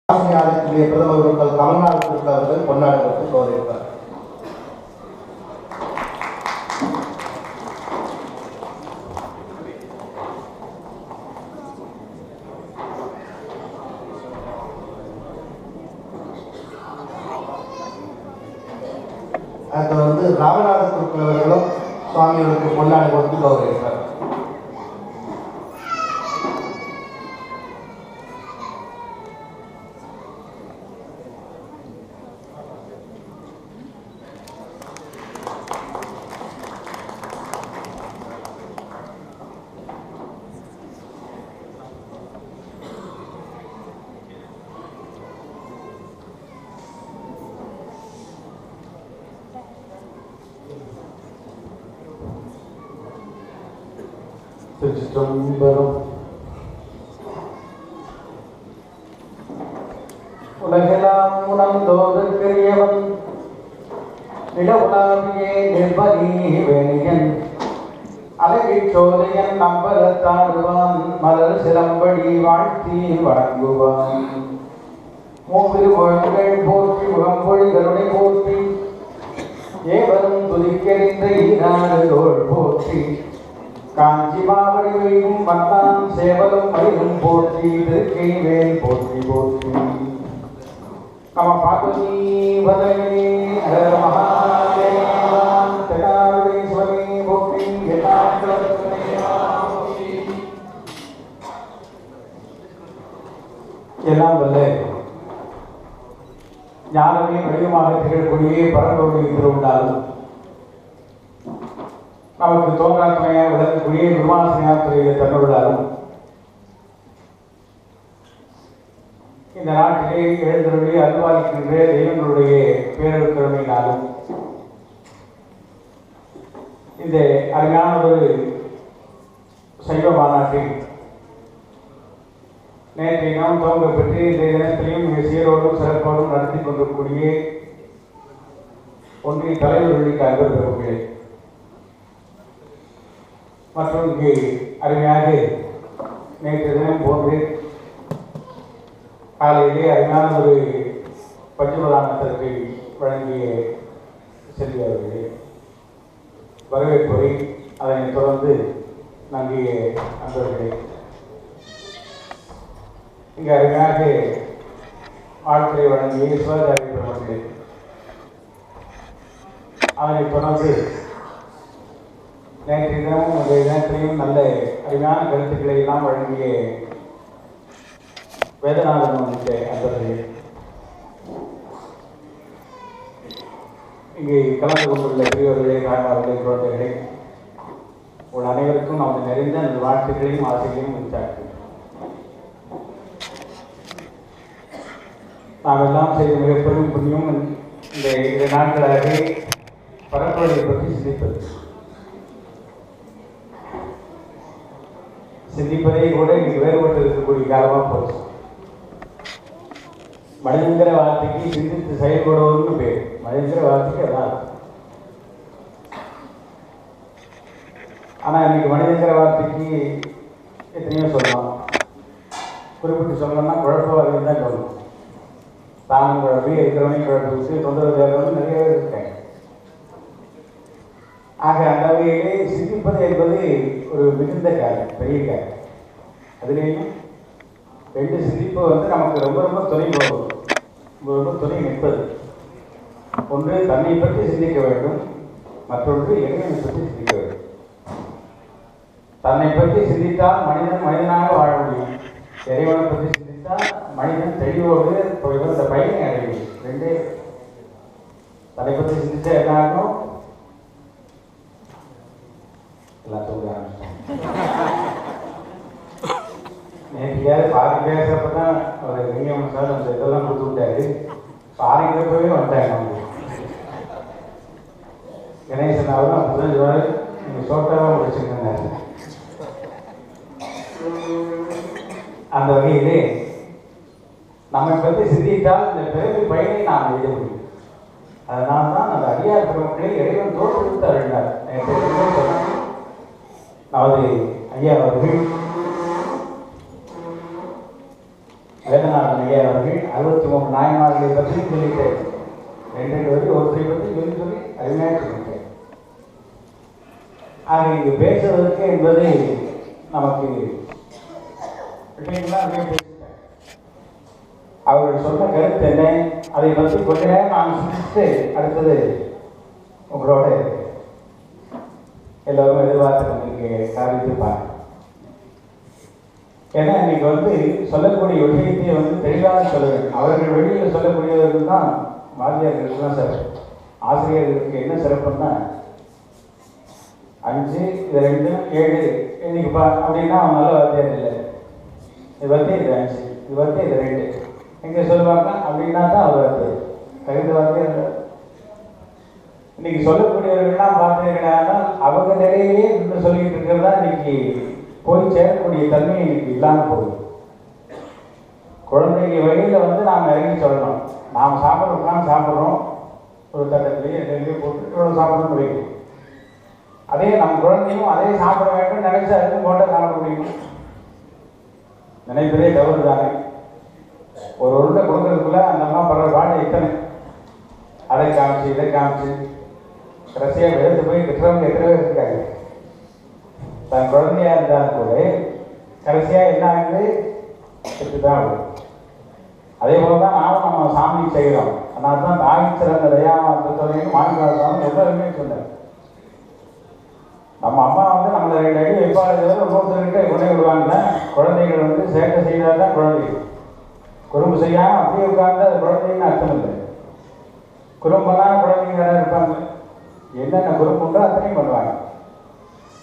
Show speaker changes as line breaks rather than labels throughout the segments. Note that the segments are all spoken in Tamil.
ஆலயத்திலே பிரதமர் அவர்கள் கமல்நாத் அவர்கள் கொண்டாடப்பட்டு கௌரவிப்பார். அடுத்து ராமநாத குருக்கள் அவர்களும் சுவாமிகளுக்கு கொண்டாட கொடுத்து கௌரவிப்பார்.
உலகெல்லாம் உணர்ந்தோதற்கரியவன் நிலவுலாவியே நிர்மலி வேணியன் அழகிச் சோதையன் நம்பலத்தாடுவான் மலர் சிலம்படி வாழ்த்தி வணங்குவான். மூவிரு குழந்தைகள் போற்றி முகம்பொழி கருணை போற்றி ஏவரும் துதிக்கெறிந்த ஈராடு தோள் போற்றி காஞ்சி மாவடி வைகும் மன்னான் சேவலும் மயிலும் போற்றி திருக்கை வேல் போற்றி போற்றி. நம பார்வதி பதவி ஹர மகாதேவா தெனாலிஸ்வரி போற்றி எல்லாம் வல்ல ஞானமே வடிவமாக திகழக்கூடிய பரம்பொருளை திருவிழாலும் நமக்கு தோன்றாமையாக விளக்கக்கூடிய விமாசனையாத்துறையில் தன்னுள்ளாலும் இந்த நாட்டிலே எழுந்தருளி அல்வாதிக்கின்ற தெய்வங்களுடைய பேரருக்கருமையினாலும் இந்த அருமையான ஒரு சைவ மாநாட்டில் நேற்றை நாம் துவங்க பெற்று இந்த தினத்திலையும் மிக சீரோடும் சிறப்போடும் நடத்தி கொண்டிருக்கூடிய ஒன்றிய தலைவர்களுக்கு அன்பர் பெறுகிறேன். மற்றும் இங்கே அருமையாக நேற்று தினம் போன்று காலையிலே அருமையான ஒரு பஞ்சபதானத்திற்கு வழங்கிய செல்வி அவர்களே வரவேற்புரை, அதனைத் தொடர்ந்து நன்றிய நண்பர்களே இங்கே அருமையாக வாழ்த்துறை வழங்கிய சிவகாரி பிரபர்களே, அதனைத் தொடர்ந்து நேற்றைய தினமும் அந்த தினத்திலையும் நல்ல அருமையான கருத்துக்களை எல்லாம் வழங்கிய வேதநாதன் வந்துட்டு அன்பர்களே, இங்கே கலந்து கொண்டுள்ள பெரியவர்களே, தாய்மார்களே, குழந்தைகளே, உங்கள் அனைவருக்கும் நமது நிறைந்த அந்த வாழ்த்துக்களையும் ஆசைகளையும் உற்சாக நாம் எல்லாம் செய்த மிகப்பெரும் புண்ணியம் இந்த 2 நாட்களாக பரம்பரையை பற்றி சிந்திப்பதை கூட இன்னைக்கு வேறுபட்டு இருக்கக்கூடிய காலமாக போச்சு. மனிதங்கிற வார்த்தைக்கு சிந்தித்து செயல்படுவதுன்னு பேர். மனிதங்கிற வார்த்தைக்கு அதான். ஆனால் இன்னைக்கு மனிதங்கிற வார்த்தைக்கு எத்தனையோ சொல்லலாம். குறிப்பிட்டு சொல்லணும்னா குழப்பவாதிகள் தான் சொல்லணும். தானும் குழப்பி இருக்கிறவனையும் குழப்பி வச்சு தொந்தரவு தேர்தலும் நிறைய பேர் இருக்காங்க. ஆக அந்த வகையிலே சிந்திப்பது என்பது ஒரு மிகுந்த காரியம், பெரிய காரியம். அதுலேயும் 2 சிந்திப்பு நமக்கு ரொம்ப ரொம்ப துணை போகும், ரொம்ப துணை நிற்பது. ஒன்று தன்னை பற்றி சிந்திக்க வேண்டும், மற்றொன்று இறைவனை பற்றி சிந்திக்க வேண்டும். தன்னை பற்றி சிந்தித்தால் மனிதன் மனிதனாக வாழ முடியும். இறைவனை பற்றி சிந்தித்தால் மனிதன் தெளிவோடு இந்த பயனை அடைய முடியும். 2 தன்னை பற்றி சிந்தித்தா என்ன ஆகும்? எல்லாம் சொல்ல நேற்றையாவது பாதி பேசுறப்ப தான் ஒரு விநியோகம் சார் அந்த இதெல்லாம் கொடுத்து விட்டாரு. பாதிக்கிறப்பவே வந்துட்டாங்க. அவங்க கணேசன் அவரும் அப்பதான் சொல்லுவாரு, நீங்கள் சோட்டாவாக முடிச்சுருந்தாங்க. அந்த வகையிலே நம்மை பற்றி சிந்தித்தால் இந்த பிறகு பயனை நாம் எழுத முடியும். அதனால தான் அந்த அடியார் பெருமக்களை இறைவன் தோற்றுவித்து அருளினார். நமது ஐயா அவர்கள் வேதநாதன் ஐயா அவர்கள் 63 நாயன்மார்களை பற்றி சொல்லிட்டு 2 வரி ஒருத்தரை பற்றி சொல்லி அருமையாக சொல்லிட்டேன். ஆக இங்கு பேசுவதற்கு என்பது நமக்கு அவர்கள் சொன்ன கருத்து என்ன, அதை பற்றி கொஞ்ச நேரம் நான் சிந்தித்து அடுத்தது உங்களோட எல்லோரும் எதிர்பார்த்து கொண்டிருக்க சாதித்திருப்பாங்க. ஏன்னா இன்னைக்கு சொல்லக்கூடிய விஷயத்தையே தெளிவாக சொல்ல வேண்டும். அவர்கள் வெளியில் சொல்லக்கூடியவர்கள் தான் வாத்தியார்களுக்கு தான் சிறப்பு. ஆசிரியர்களுக்கு என்ன சிறப்புன்னா 5 இது 2 7 இன்னைக்கு அப்படின்னா அவன் நல்ல வாத்தியார் இல்லை. இது இது 5 இது இது 2 எங்கே சொல்லுவாங்க அப்படின்னா தான் அவர் வாத்தியார், தகுந்த வாத்தியார். இன்னைக்கு சொல்லக்கூடியவர்கள்லாம் பார்த்தீங்கன்னா அவங்க நிலையிலேயே இன்னும் சொல்லிக்கிட்டு இருக்கிறதா இன்னைக்கு போய் சேரக்கூடிய தன்மை இன்னைக்கு இல்லாமல் போகுது. குழந்தைங்க வழியில் நாம் இறங்கி சொல்லணும். நாம் சாப்பிட்றோம் சாப்பிட்றோம் ஒரு தட்டத்திலேயே 2 போட்டு இவ்வளோ சாப்பிடணும்னு வைக்கணும். அதே நம்ம குழந்தையும் அதே சாப்பிட வேண்டும் நினைச்சு அதுக்கும் போட்ட சாப்பிட முடியும். நினைப்பதே தவறு தானே. ஒரு உருண்டை கொடுக்கறதுக்குள்ள அந்த அம்மா படுற பாடு எத்தனை, அதை காமிச்சு இதை காமிச்சு கடைசியாக எடுத்து போய் கிட்டவங்க எத்தனை பேர் இருக்காங்க. தன் குழந்தையா இருந்தாலும் கூட கடைசியாக என்ன ஆகுது, செத்து தான் ஆகுது. அதே போல தான் நானும் நம்ம சாமி செய்கிறோம். அதனால தான் தாய் சிறந்த தயாமத்தையும் மாநிலம் எல்லாருமே சொன்னார். நம்ம அம்மா நம்மளை 2 அடி வைப்பாளர் இன்னொருத்தர்கிட்ட கொண்டே விடுவாங்க. குழந்தைகள் சேட்டை செய்தால் தான் குழந்தைகள். குறும்பு செய்யாமல் அப்படியே உட்கார்ந்து அது குழந்தைன்னு அர்த்தம் இல்லை. குறும்பெல்லாம் குழந்தைங்க யாராவது இருப்பாங்க, என்னென்ன குறும்பு உண்டோ அத்தனையும் பண்ணுவாங்க.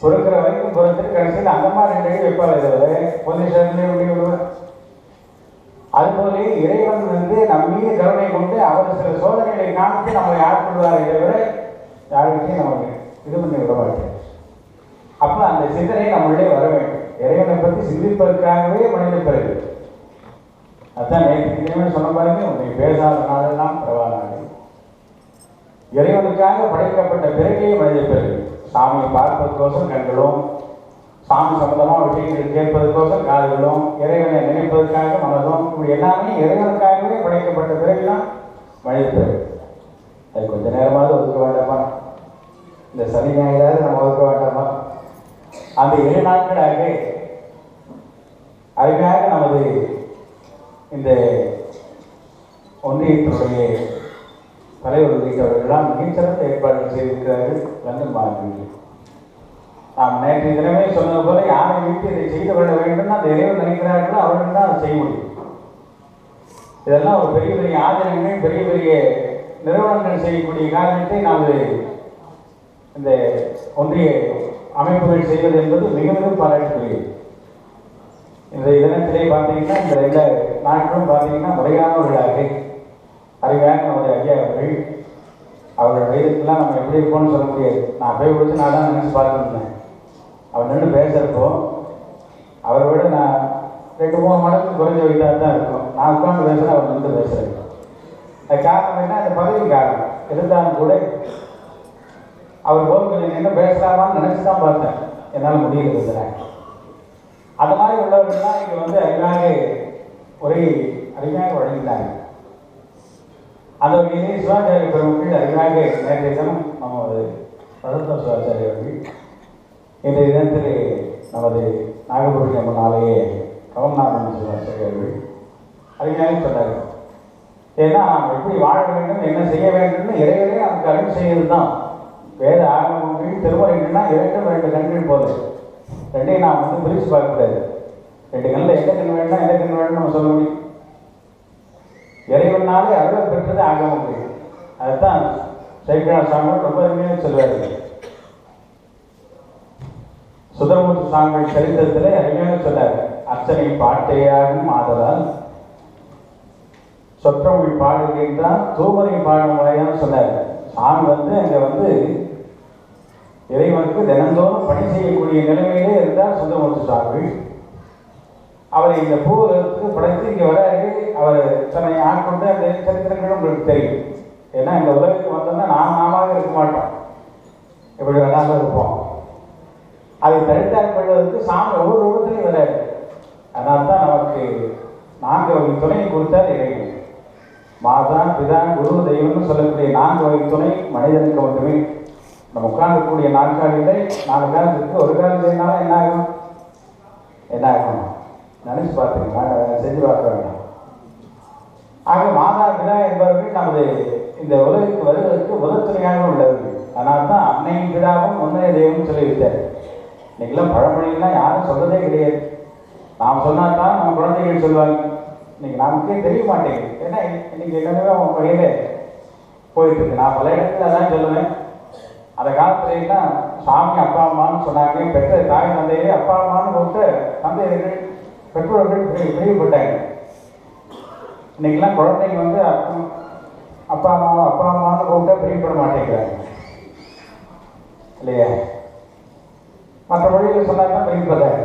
பொறுக்கிற வரைக்கும் பொறுத்துட்டு கடைசியில் அந்த மாதிரி 2 அடி வைப்பாளர் தவிர கொஞ்சம் சேர்ந்தே உள்ளே விடுவார். அதுபோல இறைவன் நம் மீது கருணை கொண்டு அவர் சில சோதனைகளை காமித்து நம்மளை ஆட்கொள்வாரை தவிர யாருக்கிட்டையும் நமக்கு இது பண்ணி விட மாட்டேன். அப்போ அந்த சிந்தனை நம்மளே வர வேண்டும். இறைவனை பற்றி சிந்திப்பதற்காகவே மனித பிறகு. அதுதான் நேற்று சொன்ன பாருங்க, உன்னை பேசாத நாளெல்லாம் பரவாயில்லை. இறைவனுக்காக படைக்கப்பட்ட பிறகே மனித பிறகு. சாமியை பார்ப்பதற்கோசம் கண்களும், சாமி சம்பந்தமாக விஷயங்களை கேட்பதற்கோசம் காதுகளும், இறைவனை நினைப்பதற்காக மனதும், இப்படி எல்லாமே இறைவனுக்காகவே படைக்கப்பட்ட பிறகுதான் மனித பிறகு. அது கொஞ்ச நேரமாவது ஒதுக்க வேண்டாமா? இந்த சனி ஞாயிறாவது நம்ம ஒதுக்க வேண்டாமா? அந்த 7 நாட்களாக அருமையாக நமது இந்த ஒன்றியத்தினுடைய தலைவர் உள்ளிட்டவர்களெல்லாம் மிகச்சிறந்த ஏற்பாடுகள் செய்திருக்கிறார்கள். லண்டன் மாநிலத்தில் நாம் நேற்றைய தினமே சொன்னது போல யாரை வீட்டு இதை செய்து கொள்ள வேண்டும் அந்த இறைவன் நினைக்கிறார்களோ அவர்கள் தான் அதை செய்ய முடியும். இதெல்லாம் ஒரு பெரிய பெரிய ஆதரவுகள், பெரிய பெரிய நிறுவனங்கள் செய்யக்கூடிய காரணத்தை நாம் இந்த ஒன்றிய அமைப்புகள் செய்வது என்பது மிக மிக பாராட்டுக்குரியது. இந்த தினத்திலே பார்த்தீங்கன்னா இந்த 2 நாட்களும் பார்த்தீங்கன்னா முறையானவர்களாக அறிவாக நம்முடைய ஐயா அவர்கள் வயதுக்கெல்லாம் நம்ம எப்படி இருப்போம்னு சொல்ல முடியாது. நான் போய் கொடுத்து நான் தான் நினைச்சு பார்த்துருந்தேன். அவர் நின்று பேசுகிறப்போ அவரை விட நான் 2-3 மடங்கு குறைஞ்ச வயதாக தான் இருக்கும். நான் உட்காந்து பேசுகிறேன், அவர் நின்று பேசுகிறேன். அது காரணம் என்ன, அந்த பதவி காரணம். இருந்தாலும் கூட அவர் போல் கொஞ்சம் என்ன பேசலாமான்னு நினச்சி தான் பார்த்தேன். என்னால் முடியல பேசுகிறேன். அந்த மாதிரி உள்ளவர்கள்லாம் இங்கே அறிவாக ஒரே அறிவாக வழங்கினாங்க. அந்த வகையிலே சிவாச்சாரிய பெருமக்கள் அறிவாக நேற்றைய தினம் நமது பதத்த சிவாச்சாரிய அவர்கள் இன்றைய தினத்திலே நமது நாகபுரி அம்மன் ஆலய கவர்நாதன் சிவாச்சாரிய அவர்கள் அறிவாக சொன்னார்கள். ஏன்னா நாம் எப்படி வாழ வேண்டும், என்ன செய்ய வேண்டும்னு இறைவனே நமக்கு அருள் செய்வது தான். வேத ஆகமங்கள் திருமுறைகள்னா 2 கண்கள் போல. 2ஐயும் நாம் பிரித்து பார்க்கக்கூடாது. 2 கண்ணில் எந்த கண் வேணும்னா எந்த கண் வேணும்னு நம்ம சொல்ல முடியும். இறைவனாலே அருள் பெற்றது ஆகமங்கள். அதுதான் சைக்கிரா சாமிகள் ரொம்ப அருமையாக சொல்வார்கள். சுந்தரமூர்த்தி சாமிகள் சரித்திரத்தில் அருமையாக சொன்னார். அர்ச்சனை பாட்டையாகும் ஆதலால் சொற்றமிழ் பாடுகின்றான் தூமரை பாடும் முறையான்னு சொன்னார். சாமி அங்கே இறைவனுக்கு தினந்தோறும் பணி செய்யக்கூடிய நிலைமையிலே இருந்தால் சுந்தரமூர்த்தி சுவாமிகள். அவரை இந்த பூவுக்கு படைத்து இங்கே வராரு. அவர் தன்னை ஆட்கொண்டு அந்த சரித்திரங்களும் உங்களுக்கு தெரியும். ஏன்னா இந்த உலகத்துக்கு வந்தோம்னா நாம இருக்க மாட்டோம், எப்படி வேணாலும் இருப்போம். அதை தடுத்தாட்கொள்வதற்கு சாமி ஒவ்வொரு ரூபத்திலையும் வராரு. அதனால தான் நமக்கு 4 வகை துணையை கொடுத்தார் இறைவன். மாதா, பிதா, குரு, தெய்வம்னு சொல்லக்கூடிய 4 வகை துணை மனிதனுக்கு மட்டுமே. நம்ம உட்கார்ந்தக்கூடிய நாற்காலியில் 4 காலம் இருக்கு. ஒரு காலம் இல்லைனாலும் என்ன ஆகும் நினைச்சு பார்த்துக்கோங்க, செஞ்சு பார்க்க வேண்டாம். ஆக மாதா, பிதா என்பவர்கள் நமது இந்த உலகிற்கு வருவதற்கு முதல் துணையாக உள்ளவர்கள். அதனால தான் அன்னையும் பிதாவும் முன்னைய தெய்வம்னு சொல்லிவிட்டார். இன்னைக்கெல்லாம் பழமொழியெல்லாம் யாரும் சொல்றதே கிடையாது. நாம் சொன்னா தான் நம்ம குழந்தைகள் சொல்லுவாங்க. இன்னைக்கு நமக்கே தெரிய மாட்டேங்குது. ஏன்னா இன்னைக்கு எல்லாமே அவங்க வழியில போயிட்டு இருக்கு. நான் பல இடத்துல தான் சொல்லுவேன். அந்த காலத்துலாம் சாமி அப்பா அம்மான்னு சொன்னாங்க. பெற்ற தாய் தந்தையே அப்பா அம்மான்னு கூப்பிட்டு தந்தையர்கள் பெற்றோர்கள் பிரிவுபட்டாங்க. இன்னைக்கெல்லாம் குழந்தைங்க வந்து அப்பா அம்மான்னு கூப்பிட்டா பிரியப்பட மாட்டேங்கிறாங்க இல்லையா? மற்ற மொழிகள் சொன்னால் தான் பிரிப்பதாங்க.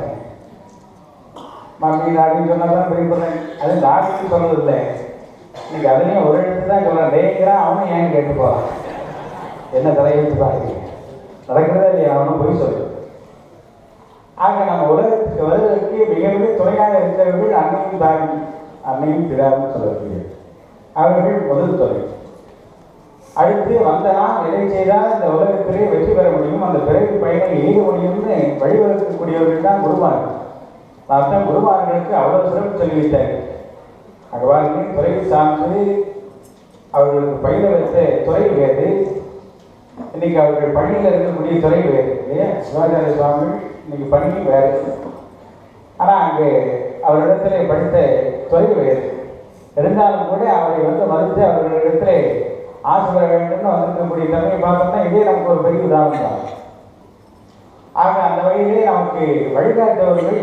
மம்மி டாடின்னு சொன்னால் தான் பிரிப்பதாங்க. அது டாடின்னு சொல்றது இல்லை. இன்னைக்கு அதுலேயும் ஒரு இடத்து தான் சொல்கிறேன். டேங்கிறான் அவனும் ஏன்னு கேட்டு போகிறான். என்ன தலையெழுத்து பாருங்க, நடக்கிறதே இல்லையா? அவனும் போய் சொல்லு. ஆக நம்ம உலகத்துக்கு வருவதற்கு மிக மிக துணையாக இருக்கிறவர்கள் அன்னையும் தாயும் அன்னையும் பிதாவும் சொல்லக்கூடிய அவர்கள் முதல் துறை. அடுத்து வந்த நாம் எதை செய்தால் இந்த உலகத்திலே வெற்றி பெற முடியும், அந்த பிறகு பயனை எய்த முடியும்னு வழிவகுக்கக்கூடியவர்கள் தான் குருமார்கள். அர்த்தம் குருமார்களுக்கு அவ்வளவு சிறப்பு சொல்லி வைத்தார். அவ்வாறு துறை சார்ந்து அவர்களுக்கு பயில வைத்த துறை வேறு. இன்னைக்கு அவர்கள் பணியில் இருக்கக்கூடிய துறை வேறு இல்லையா? சிவாச்சாரிய சுவாமி இன்னைக்கு பணி வேறு. ஆனால் அங்கே அவரிடத்துல படித்த துறை வேறு. இருந்தாலும் கூட அவரை மறுத்து அவர்களிடத்துல ஆசை பெற வேண்டும்னு வந்திருக்கக்கூடிய தன்மையை பார்த்தோம்னா இதே நமக்கு ஒரு பெரிய உதாரணம் தான். ஆக அந்த வகையிலே நமக்கு வழிகாட்டுபவர்கள்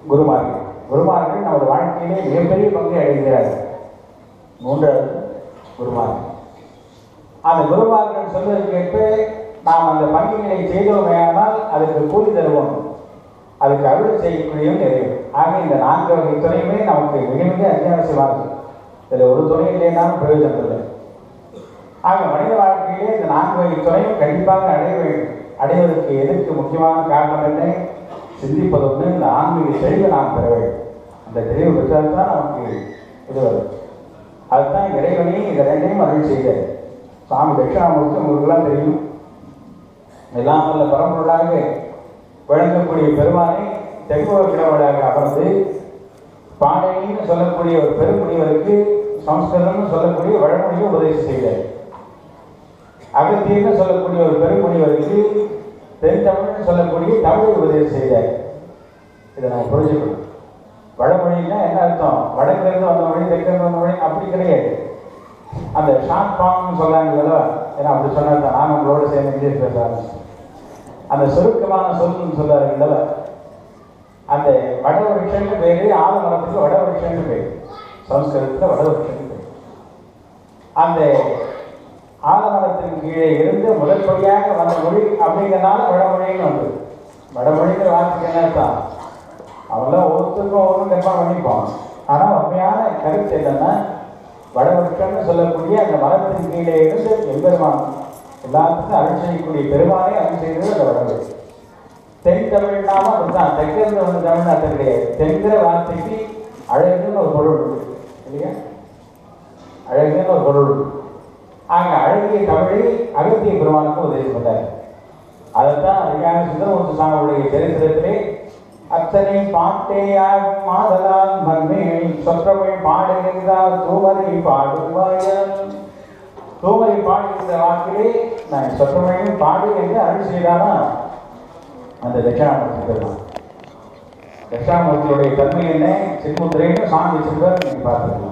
குருமார்கள். குருமார்கள் நமது வாழ்க்கையிலே மிகப்பெரிய பங்கை அடைகிறார்கள். 3வது குருமார்கள். அந்த குருமார்கள் சொல்வதற்கேற்ப நாம் அந்த பணிகளை செய்தோமேயானால் அதுக்கு கூலி தருவோம், அதுக்கு அருள் செய்யக்கூடியவும் நிறைவு. ஆக இந்த 4 வகை துணையுமே நமக்கு மிக மிக அத்தியாவசியமானது. இதில் ஒரு துணை இல்லைனாலும் பிரயோஜனம் இல்லை. ஆக மனித வாழ்க்கையிலே இந்த 4 வகை துணையும் கண்டிப்பாக அடைய வேண்டும். அடைவதற்கு எதற்கு முக்கியமான காரணம் என்ன? சிந்திப்பது ஒன்று. இந்த ஆன்மீக தெளிவை நாம் பெற வேண்டும். அந்த தெளிவு பெற்றால்தான் நமக்கு இது வரும். அதுதான் இறைவனே இந்த 2ஐயும் அருள் செய்தார். சுவாமி தட்சிணாமூர்த்தி உங்களுக்கெல்லாம் தெரியும். எல்லாம் வல்ல பரம்பொருளாக விளங்கக்கூடிய பெருமானை தெய்வ கிழவராக அமர்ந்து பாடலின்னு சொல்லக்கூடிய ஒரு பெருமுனிவருக்கு சம்ஸ்கிருதம்னு சொல்லக்கூடிய வடமொழியை உபதேசம் செய்தார். அகத்தியன்னு சொல்லக்கூடிய ஒரு பெருமுனிவருக்கு தென் தமிழ்னு சொல்லக்கூடிய தமிழை உபதேசம் செய்தார். இதை நம்ம புரிஞ்சுக்கணும். வடமொழின்னா என்ன அர்த்தம்? வடக்கிலிருந்து வந்த மொழி, தெற்கிலிருந்து வந்த மொழி அப்படி கிடையாது. அந்த ஷார்ட் ஃபார்ம்னு சொல்கிறாங்களோ, ஏன்னா அப்படி சொன்னா நான் உங்களோட சேர்ந்து இங்கிலீஷ் பேச ஆரம்பிச்சேன். அந்த சுருக்கமான சொல்லுன்னு சொல்றாருங்கள, அந்த வடவருஷன்னு பேரு, ஆலமரத்துக்கு வடவருஷன்னு பேரு, சம்ஸ்கிருதத்தில் வடவருஷன்னு பேரு. அந்த ஆலமரத்தின் கீழே இருந்து முதற்படியாக வந்த மொழி அப்படிங்கிறனால வடமொழின்னு வந்து. வடமொழிங்கிற வார்த்தைக்கு என்ன தான் அவெல்லாம் ஒருத்தருக்கும் ஒன்றும் கற்பனை பண்ணிப்போம். ஆனால் உண்மையான கருத்து என்னன்னா, வடவருஷன்னு சொல்லக்கூடிய அந்த மரத்தின் கீழே இருந்து எம்பெருமான் எல்லாத்துக்கும் அருள் செய்யக்கூடிய பெருமானே அருள் செய்தது அந்த வடமொழி. தென் தமிழ்னாலும் அப்படித்தான். தெற்கிருந்து வந்து தமிழ் அர்த்தம் கிடையாது. தென்கிற வார்த்தைக்கு அழகுன்னு ஒரு பொருள் உண்டு இல்லையா? அழகுன்னு ஒரு பொருள் உண்டு. ஆக அழகிய தமிழில் அகத்திய பெருமானுக்கும் உதவி பண்ணார். அதைத்தான் அதிகார சுந்தரமூர்த்தி சாமியுடைய சரித்திரத்திலே அத்தனை பாட்டேயார் மாதலால் மண்மேல் சொற்றமிழ் பாடுகின்றார் தூமரை பாடுவாயன். தூமரை பாடுகின்ற வாக்கிலே நான் சொற்றமிழையும் பாடு என்று அருள் செய்தானா அந்த தட்சிணாமூர்த்தி பெருமான். தட்சிணாமூர்த்தியுடைய தன்மை என்ன? சின்முத்திரைன்னு சாமி வச்சிருந்தார். நீங்க பார்த்துக்கலாம்.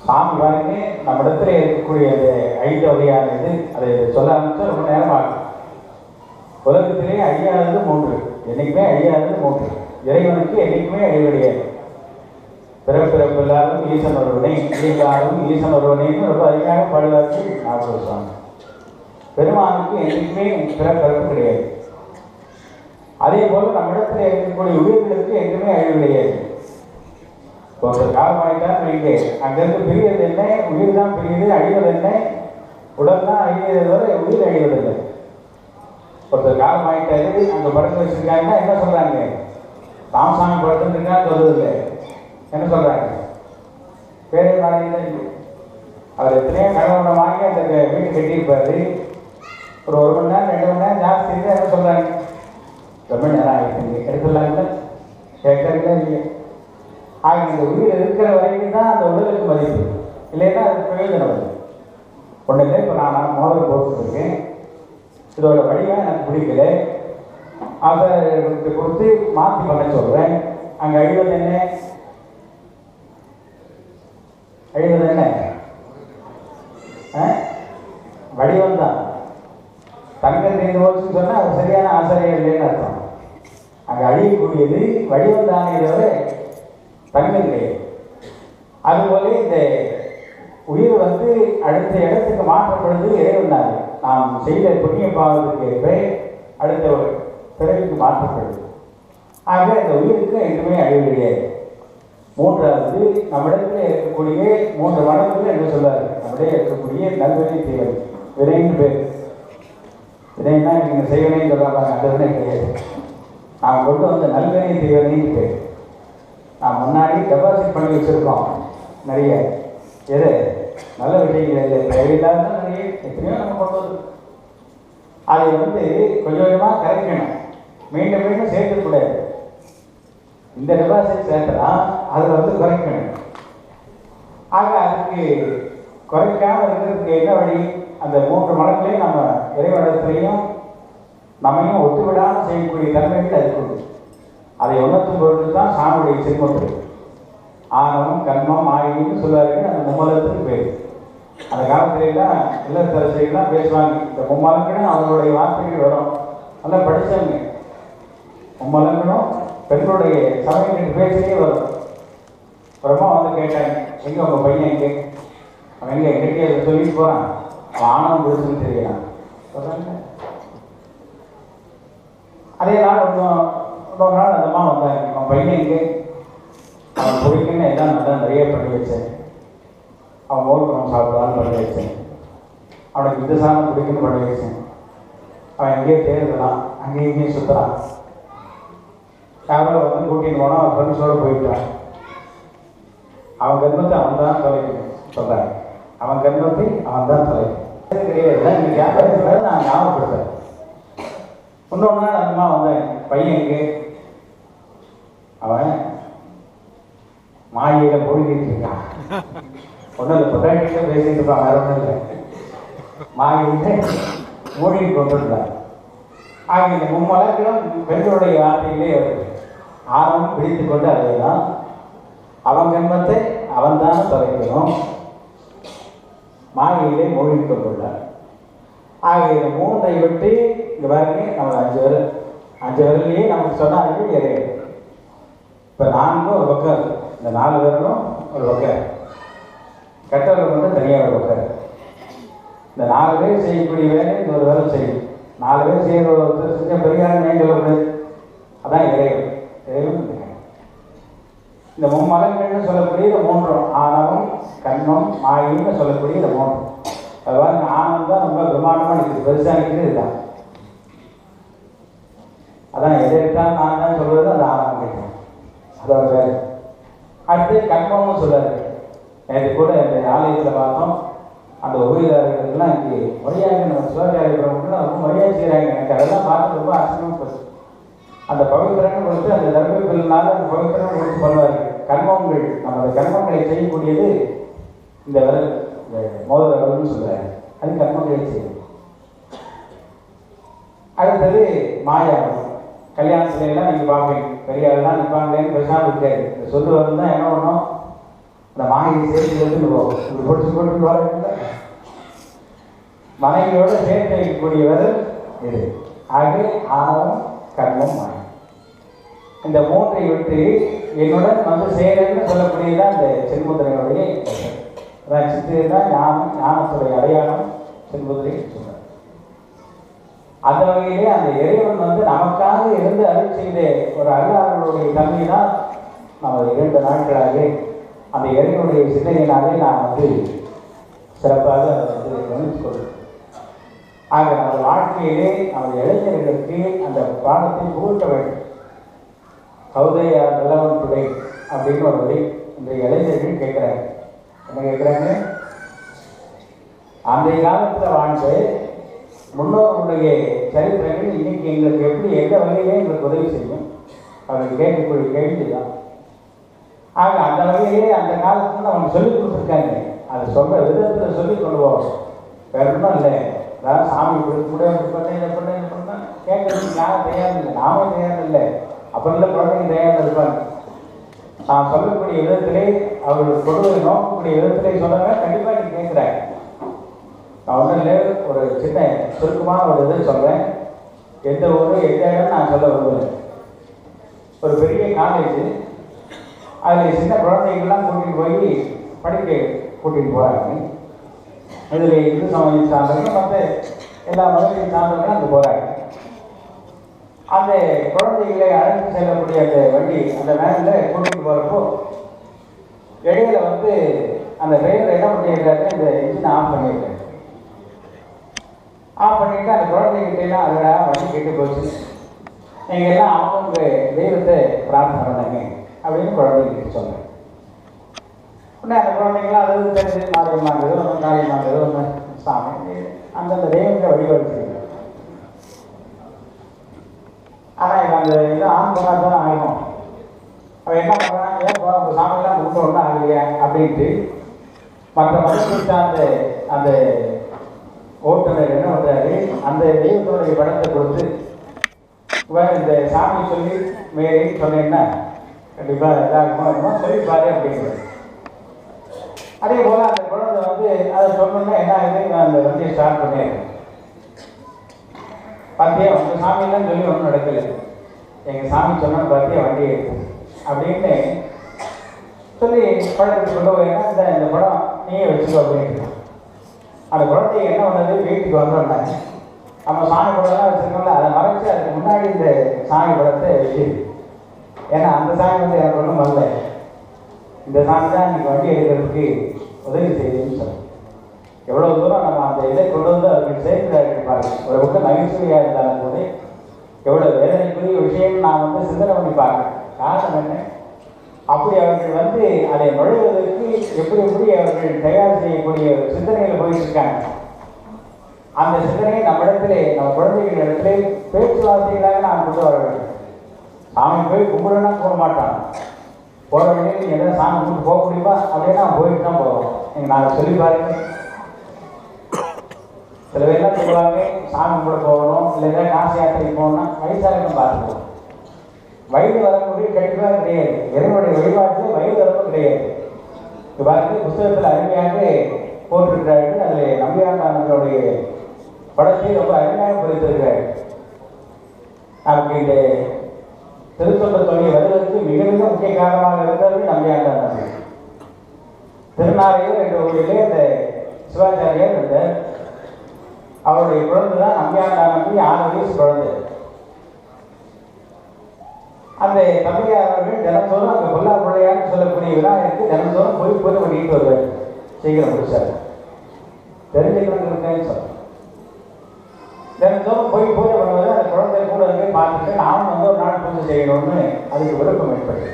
சாமி பாருங்க, நம்ம இடத்துல இருக்கக்கூடிய அந்த 5 வகையான இது அதை சொல்ல ஆரம்பிச்சா ரொம்ப நேரம் ஆகும். உலகத்திலே அழியாதது 3. என்னைக்குமே அழியாதது 3. இறைவனுக்கு என்னைக்குமே அழிவடையாது. பிறப்பிறப்பு இல்லாத ஈசன் ஒருவனை, இல்லாலும் ஈசன் ஒருவனைன்னு ரொம்ப அதிகமாக பாடுவார்கள் நாகூர் சுவாமி. பெருமானுக்கு என்னைக்குமே பிறப்பிறப்பு கிடையாது. அதே போல நம்ம இடத்துல இருக்கக்கூடிய உயிர்களுக்கு எங்குமே அழிவு கிடையாது. ஒருத்தர் காலமாயிட்டான் வைங்க, அங்கிருந்து பிரிவது என்ன? உயிர் தான் பிரியுது. அழிவது என்ன? உடல் தான் அழிவதை வரை உயிர் அழிவதில்லை. ஒருத்தர் காலமாயிட்டாரு, அங்கே படுத்து வச்சிருக்காங்கன்னா என்ன சொல்றாங்க? ராமசாமி படுத்துருக்கான்னு சொல்றது இல்லை. என்ன சொல்கிறாங்க? பேரே வாங்கிதான் இருக்கு. அவர் எத்தனையோ கணவனை வாங்கி அந்த வீட்டு கட்டியிருப்பாரு. ஒரு மணி நேரம் 2 மணி நேரம் ஜாஸ்தி இருந்தால் என்ன சொல்கிறாங்க? ரொம்ப நேரம் ஆகிடுங்க, எடுத்துடலாங்களா? கேட்கறீங்களா இல்லையா? ஆக இந்த உயிர் இருக்கிற வரைக்கும் தான் அந்த உடலுக்கு மதிப்பு, இல்லைன்னா அதுக்கு பிரயோஜனம் வருது. ஒன்றுமே இப்போ நான் மோதல் போட்டுருக்கேன், இதோட வடிவம் எனக்கு பிடிக்கல, அதை கொடுத்து மாற்றி பண்ண சொல்கிறேன். அங்கே அழிவது என்ன? அழிவது என்ன? வடிவம் தான். தங்கம் தெரிந்து போச்சுன்னு சொன்னால் அது சரியான ஆசிரியர் இல்லைன்னு அர்த்தம். அங்கே அழியக்கூடியது வடிவம் தானே தவிர தங்கம் கிடையாது. அதுபோல இந்த உயிர் வந்து அடுத்த இடத்துக்கு மாற்றப்படுது இறைவனாரு. நாம் செய்த புண்ணிய பாவத்துக்கு ஏற்ப அடுத்த ஒரு பிறவிக்கு மாற்றப்படுது. ஆக இந்த உயிருக்கு எதுவுமே அழிவு கிடையாது. மூன்றாவது, நம்மிடத்தில் இருக்கக்கூடிய 3 மடங்குகள் என்ன சொல்றாரு? நம்மிடையே இருக்கக்கூடிய நல்வினை தீவனை, வினைன்னு பேர். வினைன்னா நீங்கள் செய்வனைன்னு சொல்றாங்க, அந்த வினை கிடையாது. நாம் கொண்டு வந்த நல்வினை தீவனைன்னு பேர். நாம் முன்னாடி டெபாசிட் பண்ணி வச்சுருக்கோம் நிறைய. எது நல்ல விஷயங்கள் இல்லை, தேவையில்லாத நிறைய எத்தனையோ நம்ம கொண்டு வந்து அதை வந்து கொஞ்சம் கொஞ்சமாக கரைக்கணும். மீண்டும் மீண்டும் சேர்க்கக்கூடாது. இந்த டெபாசிட் சேர்க்கலாம், அதில் வந்து குறைக்கணும். ஆக அதுக்கு குறைக்காமல் இருக்கிறதுக்கு என்ன வழி? அந்த 3 மடங்களையும் நம்ம இறைவனத்திலையும் நம்மையும் ஒத்துவிடாமல் செய்யக்கூடிய தன்மைகள் அதுக்கு உண்டு. அதை உணர்த்தும் பொழுது தான் சாமியுடைய சிறுமத்து ஆணவம் கர்மம் ஆகின்னு சொல்லுவாருன்னு அந்த மும்மலத்துக்கு பேர். அந்த காலத்துலாம் இல்லத்தரசிகள்லாம் பேசுவாங்க. இந்த மும்மலங்களும் அவங்களுடைய வார்த்தைகள் வரும். நல்லா படித்தவங்க. மும்மலங்களும் பெண்களுடைய சமயத்துக்கு பேசிலே வரும். அப்புறமா வந்து கேட்டாங்க, எங்கே உங்கள் பையன் எங்கே? அவன் எங்கே எங்கிட்டே அதை சொல்லிட்டு போகிறான், அவன் ஆணவம் பிடிச்சுன்னு தெரியலாம் சொல்கிறாங்க. அதே நாள் இன்னொரு நாள் அந்த அம்மா வந்தாங்க, அவன் பையன் எங்கே? அவன் பிடிக்குன்னு எல்லாம் நல்லா நிறைய பண்ணி வச்சேன். அவன் மோர்க்குறம் சாப்பிடலான்னு பண்ணி வச்சேன். அவனுக்கு இந்த சாதம் பிடிக்குன்னு பண்ணி வச்சேன். அவன் எங்கேயோ தேர்தலாம், அங்கேயும் இங்கேயும் சுற்றுறான். யாரோ வந்து கூட்டின்னு போனால் அவன் ஃப்ரெண்ட்ஸோடு போயிட்டான். அவன் கர்மத்தை அவன் தான் தொலைக்கணும் சொல்கிறாங்க. அவன் கர்மத்தை அவன் தான் தொலைக்கணும் கிடையாது. இன்னைக்கு யாரும் நான் ஞாபகப்படுத்தேன். இன்னொரு நாள் அந்த அம்மா வந்தேன், பையன் எங்கே? அவன் மாயில மூழ்கிட்டு இருக்கான். ஒன்றும் இல்லை, பொட்டாட்டிகிட்ட பேசிட்டு இருப்பான், வேற ஒன்றும் இல்லை. மாயில மூழ்கி கொண்டுட்டான். ஆக இந்த மும்மலங்களும் பெண்களுடைய வார்த்தையிலே வருது. ஆரம்பம் பிடித்து கொண்டு அதையெல்லாம் அவன் கர்மத்தை அவன் தானே தொலைக்கணும், மாயிலே மூழ்கி கொண்டுள்ளார். ஆக இந்த 3ஐ விட்டு இங்கே பாருங்க, நம்ம 5 விரலையே நமக்கு சொன்னாங்க இறைவன். இப்போ 4 ஒரு பக்கம், இந்த 4 விரலும் ஒரு பக்கம், கட்டவர்கள் மட்டும் தனியாக ஒரு பக்கம். இந்த 4 பேர் செய்யக்கூடிய வேலை இந்த ஒரு வேலை செய்யும். 4 பேர் செய்கிற ஒருத்தர் செஞ்ச பெரியார் சொல்லக்கூடாது. அதான் இறைவன். இறைவன் இந்த மும்மலங்கள்னு சொல்லக்கூடிய இந்த 3 ஆணவம் கண்மம் மாயின்னு சொல்லக்கூடிய இந்த 3. அது பாருங்க, ஆணவம் தான் ரொம்ப பிரமாண்டமாக நிற்குது, பெருசாக நிற்கிறது இதுதான். அதான் எதை எடுத்தாலும் நான் தான் சொல்கிறது, அந்த ஆணவம் கேட்கும். அதோட வேலை. அடுத்து கண்மம்னு சொல்லாது. நேற்று கூட இந்த ஆலயத்தில் பார்த்தோம், அந்த உபயோகர்களுக்கெல்லாம் இங்கே மரியாதை நம்ம சிவாச்சாரியர்களுக்கு ரொம்ப மரியாதை செய்கிறாங்க. எனக்கு அதெல்லாம் பார்த்து ரொம்ப ஆச்சரியமாக போச்சு. அந்த பவித்திரன்னு கொடுத்து அந்த தர்மபில்னால அந்த பவித்திரன்னு கொடுத்து பண்ணுவார். கர்மங்கள், நமது கர்மங்களை செய்யக்கூடியது இந்த விரல், இந்த மோதிர விரல்னு சொல்கிறாங்க. அது கர்மங்களை செய்யும். அடுத்தது மாயாவம். கல்யாணத்துலாம் நீங்கள் பார்ப்பீங்க, பெரியாரெல்லாம் நிற்பாங்களேன்னு பேசாமல் இருக்காது. இந்த சொல்லு தான் என்ன பண்ணணும், அந்த மாயை சேர்த்து எடுத்துட்டு போகும். இப்படி பொடிச்சு போட்டு வரல, மனைவியோட சேர்த்து வைக்கக்கூடிய விரல் இது. ஆக ஆணவம் கர்மம் மாயம். இந்த 3ஐ விட்டு என்னுடன் வந்து சேரன்னு சொல்லக்கூடியதான் இந்த சென்முதிரையுடைய அதான் சித்திரை தான் ஞானத்துடைய அடையாளம் சென்முதிரை சொல்றார். அந்த வகையிலே அந்த இறைவன் வந்து நமக்காக இருந்து அருள் செய்த ஒரு அருளாளர்களுடைய தன்மை தான் நமது 2 நாட்களாக அந்த இறைவனுடைய சிந்தனையினாலே நான் வந்து சிறப்பாக வந்து கவனித்துக் கொள்கிறேன். ஆக நமது வாழ்க்கையிலே நமது இளைஞர்களுக்கு அந்த பாடத்தை புகட்ட வேண்டும். கௌதையா நிலவன் துடை அப்படின்னு ஒரு வரி இன்றைய இளைஞர்கள் கேட்குறாங்க. என்ன கேட்குறாங்க? அந்த காலத்தில் வாழ்ந்து முன்னோர்களுடைய சரித்திரங்கள் இன்னைக்கு எங்களுக்கு எப்படி எந்த வகையிலே எங்களுக்கு உதவி செய்யும் அவர்கள் கேட்கக்கூடிய கேள்வி தான். ஆக அந்த வகையிலே அந்த காலத்தில் அவங்க சொல்லிக் கொடுத்துருக்காங்க. அதை சொல்கிற விதத்தில் சொல்லி கொண்டு போவோம். வேறு ஒன்றும் இல்லை. அதாவது சாமி கூட இதை பண்ண கேட்கறதுக்கு யாரும் தயார் இல்லை. நாமே தயார் இல்லை. அப்புறம் இல்லை குழந்தைங்க தயாராக இருப்பாங்க. நான் சொல்லக்கூடிய விதத்திலே அவர்கள் கொடுவை நோக்கக்கூடிய விதத்திலே சொன்னாங்க. கண்டிப்பாக நீ கேட்குறாங்க. நான் ஒன்றும் இல்லை, ஒரு சின்ன சுருக்கமான ஒரு இது சொல்கிறேன். எந்த ஊர் எந்த இடம் நான் சொல்ல விரும்புகிறேன். ஒரு பெரிய காலேஜ், அதில் சின்ன குழந்தைங்கள்லாம் கூட்டிகிட்டு போய் படிக்க கூட்டிகிட்டு போகிறாங்க. இதில் இந்து சமயம் சார்ந்தவங்க மற்ற எல்லா மதத்தையும் சார்ந்தவங்களும் அங்கே போகிறாங்க. அந்த குழந்தைகளை அழைத்து செல்லக்கூடிய அந்த வண்டி அந்த வேனில் கூட்டிகிட்டு போகிறப்போ இடையில வந்து அந்த டிரைவர் என்ன பண்ணியிருக்காரு, இந்த இன்ஜினை ஆஃப் பண்ணியிருக்காரு. ஆஃப் பண்ணிவிட்டு அந்த குழந்தைகிட்டலாம் அதோட வண்டி கெட்டு போச்சு, நீங்கள் எல்லாம் அவங்க தெய்வத்தை பிரார்த்தனை பண்ணாங்க அப்படின்னு குழந்தைகிட்ட சொன்னேன். உடனே அந்த குழந்தைங்களாம் அதாவது தெரிஞ்சு மாரியம்மாங்கிறது ஒன்று, காரியமாங்கிறது ஒன்று, சாமி அந்தந்த தெய்வத்தை வழிபாடு செய்யணும். ஆனால் இப்போ அந்த இது ஆண் போனால் தான் ஆகும். அவன் என்ன பண்ணுறாங்க, ஏன் சாமியெல்லாம் கொடுத்த ஒன்றும் ஆகலையா அப்படின்ட்டு மற்ற மதத்தை சார்ந்த அந்த ஓட்டுநர் என்ன பண்ணுறாரு, அந்த தெய்வத்தோடைய படத்தை கொடுத்து இந்த சாமி சொல்லி மேரி சொன்னேன்னா கண்டிப்பாக இதாகுமோ சொல்லிப்பாரு அப்படிங்கிறது. அதே போல் அந்த குழந்தை வந்து அதை சொன்னோன்னா என்ன ஆகுது, நான் அந்த வண்டியை ஸ்டார்ட் பண்ணிடுறேன். பார்த்தியா உங்கள் சாமியெல்லாம் சொல்லி ஒன்றும் நடக்கலை, எங்கள் சாமி சொன்னால் பார்த்தியா வண்டியை அப்படின்னு சொல்லி படத்துக்கு கொண்டு போயின்னா இந்த படம் நீயே வச்சுக்கோ அப்படின்ட்டு. அந்த குழந்தை என்ன பண்ணது, வீட்டுக்கு வந்தோம்னா நம்ம சாமி படம்லாம் வச்சுருக்கோம்ல, அதை மறைச்சி அதுக்கு முன்னாடி இந்த சாமி படத்தை வச்சு, ஏன்னா அந்த சாமி வந்து எனக்கு ஒன்றும் வரல, இந்த சாமி தான் இன்னைக்கு வண்டி எடுக்கிறதுக்கு உதவி செய்யுதுன்னு சொல்லி எவ்வளோ தூரம் நம்ம அந்த இதை கொண்டு வந்து அவர்கள் சேர்க்கிறார்கள் பாருங்க. ஒரு பக்கம் நகைச்சுவையாக இருந்தாலும் போது எவ்வளோ வேதனைக்குரிய விஷயம் நான் வந்து சிந்தனை பண்ணி பார்க்குறேன். காரணம் என்ன, அப்படி அவர்கள் வந்து அதை நுழைவதற்கு எப்படி எப்படி அவர்கள் தயார் செய்யக்கூடிய சிந்தனைகள் போயிருக்காங்க. அந்த சிந்தனையை நம்மிடத்திலே நம்ம குழந்தைகள் இடத்திலே பேச்சுவார்த்தைகளாக நாம் கொண்டு வர வேண்டும். சாமி போய் கும்பிடனா போக மாட்டான், போகிற வழியில் நீங்கள் எதாவது சாமி கும்பிட்டு போக முடியுமா அப்படின்னா போயிட்டு தான் போவோம். நீங்கள் நாங்கள் சொல்லி பாருங்க. சில பேர்லாம் சொல்லுவாங்க சாமி கும்பிட போகணும், இல்லை ஏதாவது காசு யாத்திரைக்கு போகணும்னா வயசாக பார்த்துக்குவோம். வயது வரக்கூடிய கண்டிப்பாக கிடையாது. இறைவனுடைய வழிபாட்டில் வயது வரவும் கிடையாது. இது பார்த்து புத்தகத்தில் அருமையாக போட்டிருக்கிறார்கள். அதில் நம்பியாண்டானுடைய படத்தை ரொம்ப அருமையாக பதித்திருக்கிறார்கள். நமக்கு இந்த திருத்தொண்ட தொழில் வருவதற்கு மிக மிக முக்கிய காரணமாக இருந்தது நம்பியாண்டான். திருநாரையூர் என்ற ஊரிலே அந்த சிவாச்சாரியார் இருந்தார். அவருடைய குழந்தை தான் நம்பியாண்டான் 6 வயசு குழந்தை. அந்த தம்பியார் அவர்கள் தினந்தோறும் அங்கே பொல்லா பிள்ளையான்னு சொல்லக்கூடிய விநாயகருக்கு தினந்தோறும் போய் பூஜை பண்ணிட்டு வருவார். சீக்கிரம் முடிச்சார், தெரிஞ்சுக்கணும்னு இருக்கேன்னு சொல்ல தினந்தோறும் போய் பூஜை பண்ணுவது. அந்த குழந்தை கூட வந்து பார்த்துட்டு நானும் வந்து ஒரு நாள் பூஜை செய்யணும்னு அதுக்கு விருப்பம் ஏற்பட்டு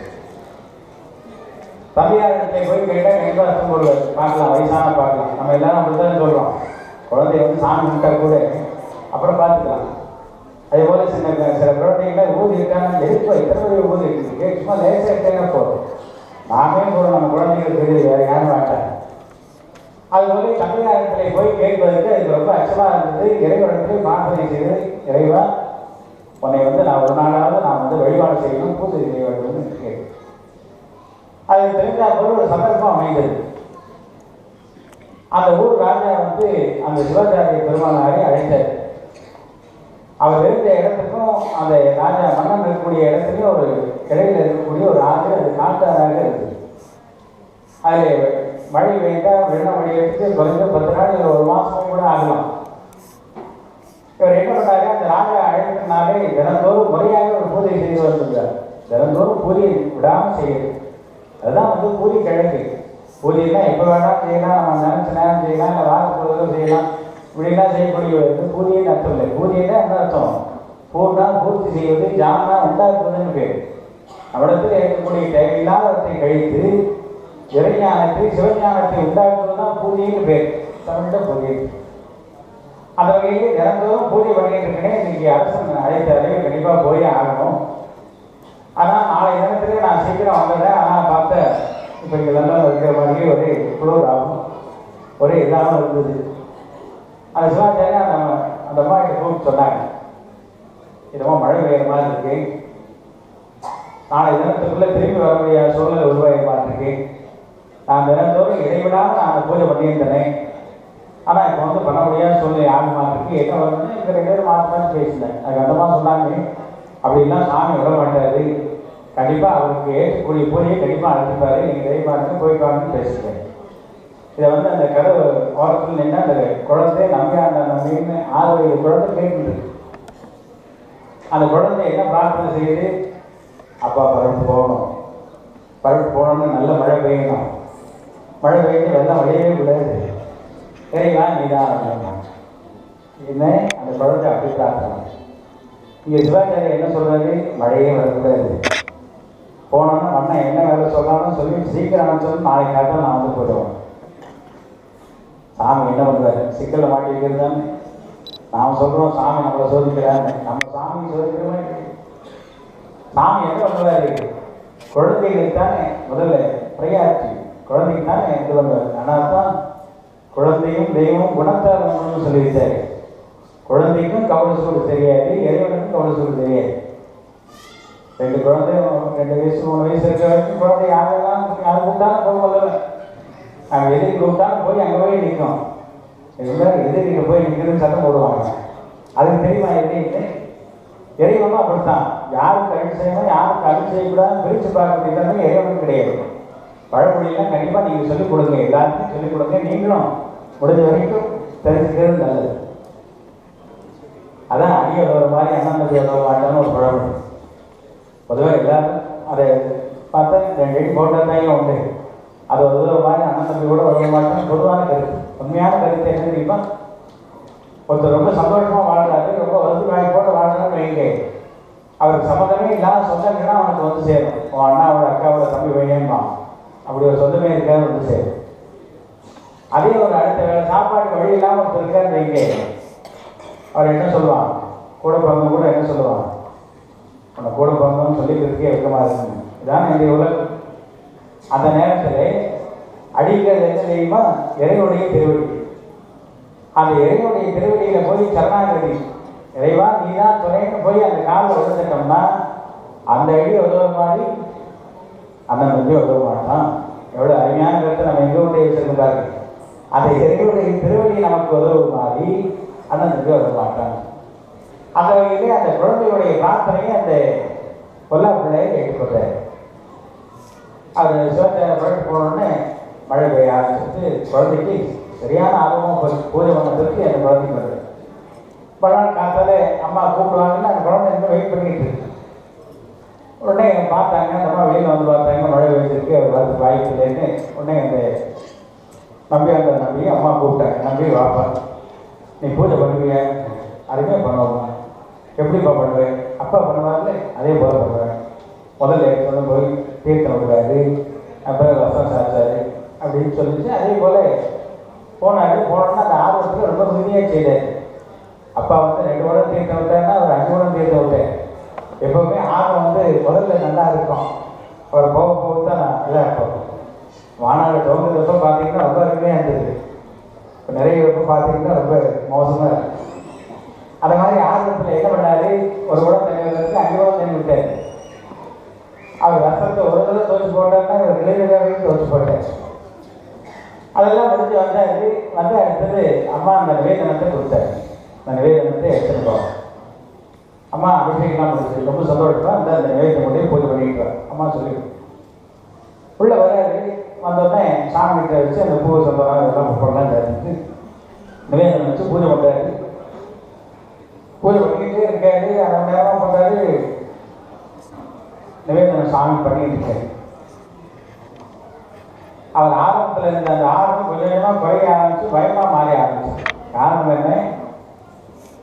தம்பியாரிடத்தை போய் கேட்டால் கண்டிப்பாக அர்த்தம் போடுவார். பார்க்கலாம், வயசான பார்க்கலாம், நம்ம எல்லாரும் அப்படித்தான் சொல்கிறோம். குழந்தைய வந்து சாமி விட்டா கூட அப்புறம் பார்த்துக்கலாம். அதே போல சில குழந்தைங்கள ஊதி இருக்காங்க, எதுப்போ எத்தனை ஊதி இருக்கு, சும்மா லேசாக எடுத்தேன்னா போதும், நாமே போகிறோம், நம்ம குழந்தைங்களுக்கு தெரியுது, வேறு யாரும் வேண்டாம். அதுபோல தமிழகத்திலே போய் கேட்பதற்கு அதுக்கு ரொம்ப அச்சமாக இருந்தது. இறைவனத்திலே பிரார்த்தனை செய்து, இறைவா உன்னை வந்து நான் ஒரு நாளாவது நான் வந்து வழிபாடு செய்யணும், பூஜை செய்ய வேண்டும்னு கேட்கு. அது தெரிஞ்சா போல ஒரு சந்தர்ப்பம் அமைந்தது. அந்த ஊர் ராஜா வந்து அந்த சிவாச்சாரிய பெருமானாரை அழைத்தார். அவர் இருந்த இடத்துக்கும் அந்த ராஜா மன்னன் இருக்கக்கூடிய இடத்துலையும் ஒரு இடையில இருக்கக்கூடிய ஒரு ஆறு, அது காட்டாராக இருக்குது. அதில் மழை பெய்தால் வெள்ளம் மழை எடுத்து குறைஞ்ச 10 நாள் இல்லை 1 மாதமும் கூட ஆகலாம். இவர் என்ன பண்ணாரு, அந்த ராஜா அழைத்தனாலே தினந்தோறும் முறையாக ஒரு பூஜை செய்து வருகிறார். தினந்தோறும் பூஜை விடாமல் செய்யுது. அதுதான் வந்து பூஜை கிழக்கு. பூஜைலாம் எப்போ வேணாலும் செய்யலாம், நம்ம நினச்ச நேரம் செய்யலாம், இல்லை வாரப்பொழுதும் செய்யலாம். இப்படிலாம் செய்யக்கூடிய பூஜைன்னு அர்த்தம் இல்லை. பூஜைன்னா என்ன அர்த்தம், பூர்ணா பூர்த்தி செய்வது, ஜானா உண்டாக்குவதுன்னு பேர். நம்மிடத்தில் இருக்கக்கூடிய தேவையில்லாதவற்றை கழித்து இறைஞானத்தை சிவஞானத்தை உண்டாக்குவது தான் பூஜைன்னு பேர், தமிழில் பூஜை. அந்த வகையிலே தினந்தோறும் பூஜை பண்ணிட்டு இருக்கேன். இன்னைக்கு அரசன் அழைத்தாலே கண்டிப்பாக போயே ஆகணும். ஆனால் நாளை தினத்துல நான் சீக்கிரம் வந்துடுறேன். ஆனால் பார்த்த இப்போ இங்கே லண்டனில் இருக்கிற மாதிரியே ஒரே குளிர் ஆகும், ஒரே இல்லாமல் இருந்தது. அது சிவாச்சாரியா அந்த அம்மா கிட்ட கூப்பிட்டு சொன்னாங்க, இதமா மழை பெய்யுற மாதிரி இருக்கு, நாளை தினத்துக்குள்ளே திரும்பி வர முடியாத சூழ்நிலை உருவாகி பார்த்துருக்கு. நான் தினந்தோறும் இடைவிடாமல் நான் அந்த பூஜை பண்ணியிருந்தேன். ஆனால் இப்போ வந்து பண்ண முடியாத சூழ்நிலை ஆகுமா இருக்கு, என்ன வரணும்னு இங்கே 2 பேரும் மாற்றி மாற்றி பேசினேன். அதுக்கு அந்த மாதிரி சொன்னாங்க, அப்படிலாம் சாமி விட மாட்டாரு, கண்டிப்பாக அவருக்கு ஏற்றக்கூடிய பூஜையை கண்டிப்பாக அழைச்சிப்பாரு, நீங்கள் தைரியமாக போயிட்டு வாங்கன்னு பேசுகிறேன். இதை வந்து அந்த கதவு ஓரத்தில் நின்று அந்த குழந்தை நம்பியாண்ட நம்பின்னு 6 வயது குழந்தை கேட்குது. அந்த குழந்தை என்ன பிரார்த்தனை செய்யுது, அப்பா பரப்பு போகணும், பரப்பு போகணும்னு நல்ல மழை பெய்யணும், மழை பெய்ஞ்சு வெள்ளம் வழியவே கூடாது, இறைவா நீதான் என்ன அந்த குழந்தை அப்படி பிரார்த்தனை. இங்கே சிவாச்சாரி என்ன சொல்றாரு, மழையே வரக்கூடாது, போனோன்னா மண்ணை என்ன வேலை சொல்லலாம்னு சொல்லி சீக்கிரம் சொல்லி நாளைக்கு காட்டால் நான் வந்து போயிடுவேன். சாமி என்ன பண்ணுறாரு, சிக்கலில் மாட்டிக்கிறது தானே. நாம் சொல்கிறோம் சாமி நம்மளை சோதிக்கிறாங்க, நம்ம சாமி சோதிக்கிற மாதிரி. சாமி என்ன பண்ணுறாரு, குழந்தைகளுக்கு தானே முதல்ல பிரையாரிட்டி, குழந்தைக்கு தானே இது பண்ணுவார். ஆனால் தான் குழந்தையும் தெய்வம் குணத்தால் ஒன்றுன்னு சொல்லியிருக்காரு. குழந்தைக்கும் கவலை சூடு தெரியாது, இறைவனுக்கும் கவலை சூடு தெரியாது. 2 குழந்தை 2 வயசு 3 வயசு இருக்கிற வரைக்கும் குழந்தை யாரெல்லாம் யார் கூப்பிட்டாலும் போகல, நாங்கள் எதிரி கூப்பிட்டாலும் போய் அங்கே போய் நிற்கும். இருந்தாலும் எதிரிக்கு போய் நிற்கிறது சட்டம் போடுவாங்க. அதுக்கு தெரியுமா எதிரின்னு? இறைவனும் அப்படித்தான், யாருக்கு அழிவு செய்யணும் யாருக்கு அழிவு செய்யக்கூடாதுன்னு பிரித்து பார்க்கறது தன்மை இறைவனும் கிடையாது. பழமொழியெல்லாம் கண்டிப்பாக நீங்கள் சொல்லிக் கொடுங்க, எல்லாத்தையும் சொல்லிக் கொடுங்க, நீங்களும் முடிஞ்ச வரைக்கும் தெரிஞ்சுக்கிறது நல்லது. அதான் அடிய உதவுற மாதிரி அண்ணாமதி உதவ மாட்டான்னு ஒரு பழமொழி. பொதுவாக எல்லாரும் அதை பார்த்தா 2 அடி போட்டால் தான் உண்டு, அது உதவுற மாதிரி அண்ணன் தம்பி கூட உதவ மாட்டான்னு பொதுவான கருத்து. உண்மையான கருத்து என்ன தெரியுமா, ஒருத்தர் ரொம்ப சந்தோஷமாக வாழ்றாரு, ரொம்ப வசதி வாங்கி போட்டு வாழ்றான்னு வைங்க, அவருக்கு சம்மந்தமே இல்லாத சொந்தங்கன்னா அவனுக்கு வந்து சேரும். உன் அண்ணாவோட அக்காவோட தம்பி வையன்மா, அப்படி ஒரு சொந்தமே இருக்காது வந்து சேரும். அதே ஒரு அடுத்த வேலை சாப்பாடு வழி இல்லாமல் ஒருத்தர் இருக்காருன்னு வைங்க, அவர் என்ன சொல்லுவான், கூட பிறந்தவங்க கூட என்ன சொல்லுவான், உன்னை கூட பிறந்தவன்னு சொல்லிக்கிறதுக்கே வெக்கமாக இருக்குங்க. இதான் என்னுடைய உலகம். அந்த நேரத்தில் அடிக்கிறது என்ன தெரியுமா, இறைவனுடைய திருவடி. அந்த இறைவனுடைய திருவடியில் போய் சரணாகதி, இறைவா நீ தான் துணைன்னு போய் அந்த காலில் விழுந்துட்டோம்னா அந்த அடி உதவ மாதிரி அந்த நம்பி உதவ மாட்டான். எவ்வளோ அருமையான கருத்தை நம்ம எங்கே கொண்டே வச்சிருந்தாரு. அந்த இறைவனுடைய திருவடி நமக்கு உதவு மாதிரி அந்த நம்பி உதவ மாட்டான். அந்த வகையிலே அந்த குழந்தையுடைய பிரார்த்தனையை அந்த கொல்லா பிள்ளையை கேட்டுக்கொண்டார். அது சிவத்தை புரட்டு போனோடனே மழை பெய்ய ஆரம்பிச்சுட்டு குழந்தைக்கு சரியான ஆர்வம் பூஜை பண்ணதுக்கு அந்த குழந்தைக்கு வருது. பழம் காத்தாலே அம்மா கூப்பிடுவாங்கன்னு அந்த குழந்தை இன்னும் வெயிட் பண்ணிட்டு இருக்கு. உடனே பார்த்தாங்க, அந்த அம்மா வெளியில் வந்து பார்த்தாங்க, மழை பெய்ஞ்சிருக்கு, அவர் வரது வாய்ப்பு இல்லைன்னு. உடனே அந்த நம்பி அம்மா கூப்பிட்டாங்க, நம்பி வாப்பா நீ பூஜை பண்ணுவீங்க, அதுவுமே பண்ணுவோம். எப்படிப்பா பண்ணுவேன், அப்பா பண்ணுவார்ல அதே போல பண்ணுவேன். முதல்ல எடுத்து போய் தீர்த்தம் விடுவாரு, அப்புறம் ரசம் சாப்பிட்டாரு அப்படின்னு சொல்லிட்டு அதே போல் போனாரு. போனோன்னா அந்த ஆர்வத்தில் ரொம்ப உறுதியாக செய்தார். அப்பா வந்து 2 வருடம் தீர்த்தம் விட்டாருன்னா ஒரு 5 வருடம் தீர்த்தம் விட்டேன். எப்போவுமே ஆர்வம் வந்து முதல்ல நல்லா இருக்கும், அவர் போக போக தான் நான் இதாக இருப்போம். மாநாடு தோன்றதப்போ பார்த்தீங்கன்னா ரொம்ப அருமையாக இருந்தது, இப்போ நிறைய எப்போ பார்த்தீங்கன்னா ரொம்ப மோசமாக இருக்குது. அந்த மாதிரி ஆர்வத்தில் என்ன பண்ணாரு, ஒரு குடம் தண்ணி விடுறதுக்கு 5 குடம் தண்ணி விட்டார். அவர் ரசத்தை ஒரு தடவை துவச்சி போட்டாருன்னா இவர் 2 தடவை துவச்சி போட்டார். அதெல்லாம் முடிஞ்சு வந்து அடுத்தது அம்மா அந்த நிவேதனத்தை கொடுத்தாரு. அந்த நிவேதனத்தை எடுத்துகிட்டு போவோம். அம்மா அபிஷேகம்லாம் முடிச்சு ரொம்ப சந்தோஷமாக அந்த நிவேதனம் மட்டும் பூஜை பண்ணிட்டு அம்மா சொல்லி உள்ள வராது. வந்தோடனே சாமி கிட்ட வச்சு அந்த பூ சந்தோஷம் இதெல்லாம் போடலாம் தெரிஞ்சு நிவேதனம் வச்சு பூஜை பண்ணுறாரு. பூஜை பண்ணிக்கிட்டே இருக்காரு, 1/2 மணி நேரம் பண்ணுறாரு. நிவேதனம் சாமி பண்ணிட்டு இருக்காரு. அவர் ஆரம்பத்தில் இருந்த அந்த ஆர்வம் கொஞ்சம் கொஞ்சமாக குறைய ஆரம்பிச்சு பயமாக மாறி ஆரம்பிச்சு. காரணம் என்ன,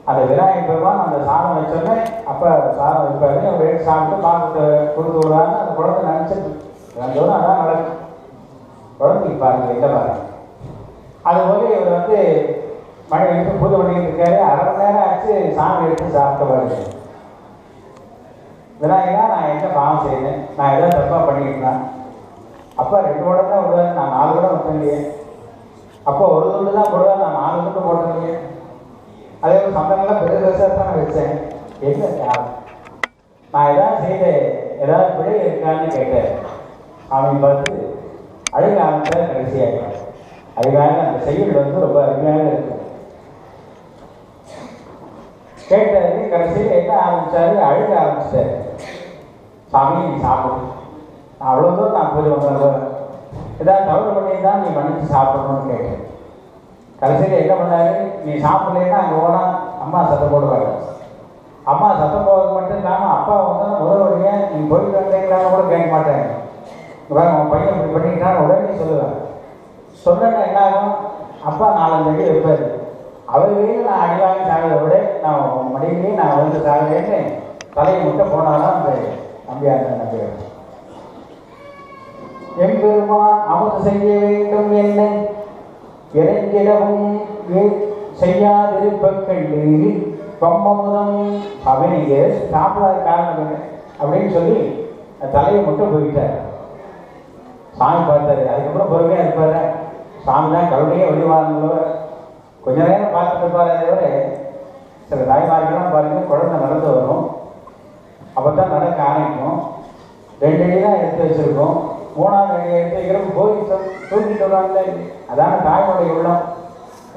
அந்த விநாயகர் பெருமான் அந்த சாதம் வச்சோன்னே அப்போ சாதம் வைப்பாரு, அவர் எடுத்து சாப்பிட்டு பாக்கத்தை கொடுத்து விடுறாங்க. அந்த குழந்தை நினச்சிட்டு அதான் நடக்கும். அங்கே இல்லை பாருங்க. அதுபோல இவர் வந்து மணி எடுத்து பூஜை பண்ணிட்டு இருக்காரு. அரை மணி நேரம் ஆச்சு சாமி எடுத்து சாப்பிட்ட பாருங்க. விநாயகா, நான் என்ன பாவம் செய்யணும், நான் எதாவது தப்பாக பண்ணிக்கிட்டேன். அப்போ 2 குடம் தான் விடுவேன், நான் 4 குடம் விட்டேன் இல்லையே. அப்போ 1 துண்டு தான் போடுவேன், நான் 4 துண்டு போட்டேன் இல்லையே. அதே மாதிரி சந்தனம்லாம் பெருசாக தான் நான் வச்சேன். என்ன நான் எதாவது செய்தேன், ஏதாவது பிழை இருக்கான்னு கேட்டேன். அவன் பார்த்து அழுக ஆரம்பிச்சா கடைசியாக. அதுக்காக அந்த செயல் வந்து ரொம்ப அருமையாக இருக்கும். கேட்டது கடைசியில் என்ன ஆரம்பிச்சாரு, அழுக ஆரம்பிச்சிட்டாரு. சாமி நீ சாப்பிடு, நான் அவ்வளோ தூரம் நான் பூஜை பண்ணுறேன், ஏதாவது தவறு பண்ணியிருந்தா நீ மன்னிச்சு சாப்பிடணும்னு கேட்டேன். கடைசியில் என்ன பண்ணாரு, நீ சாப்பிடலன்னா அங்கே போனால் அம்மா சத்தம் போடுவாங்க. அம்மா சத்தம் போடுறது மட்டும் இல்லாமல் அப்பா வந்து முதல் வழியாக நீ போயிட்டு வந்தீங்களான்னு கூட கேட்க மாட்டேன். உன் பையன் இப்படி பண்ணிக்கிட்டான்னு உடனே சொல்லுவேன். சொன்னா என்ன ஆகும், அப்பா 4 அடி வைப்பார். அவர்களையும் நான் அடிவாங்கி சாகிறத விட நான் மடியிலேயே நான் வந்து சாகிறேன்னு தலையை முட்டை போனால்தான் அந்த நம்பியார் நம்பியார். எம்பெருமான் அமுது செய்ய வேண்டும் என்ன இறங்கிடவும் செய்யாதிருப்பக்கண்டு பம்மமுதம் அவனிங்க சாப்பிடாத காரணம் என்ன அப்படின்னு சொல்லி தலையை முட்டை போயிட்டார். சாமி பார்த்தாரு. அதுக்கப்புறம் பொறுமையாக இருப்பார். சாமி தான் கருணையே வழிவாங்களவர். கொஞ்ச நேரம் பார்த்துட்டு இருப்பார். அதை விட சில தாய்மார்கள்லாம் பாருங்கள், குழந்தை நடந்து வரும், அப்போ தான் நடக்க ஆரம்பிக்கும். 2 அடி தான் எடுத்து வச்சுருக்கோம். 3ஆவது அடி எடுத்து வைக்கிறப்ப போய் தூக்கிட்டு வருவாங்களே, அதான தாயோடைய உள்ளம்.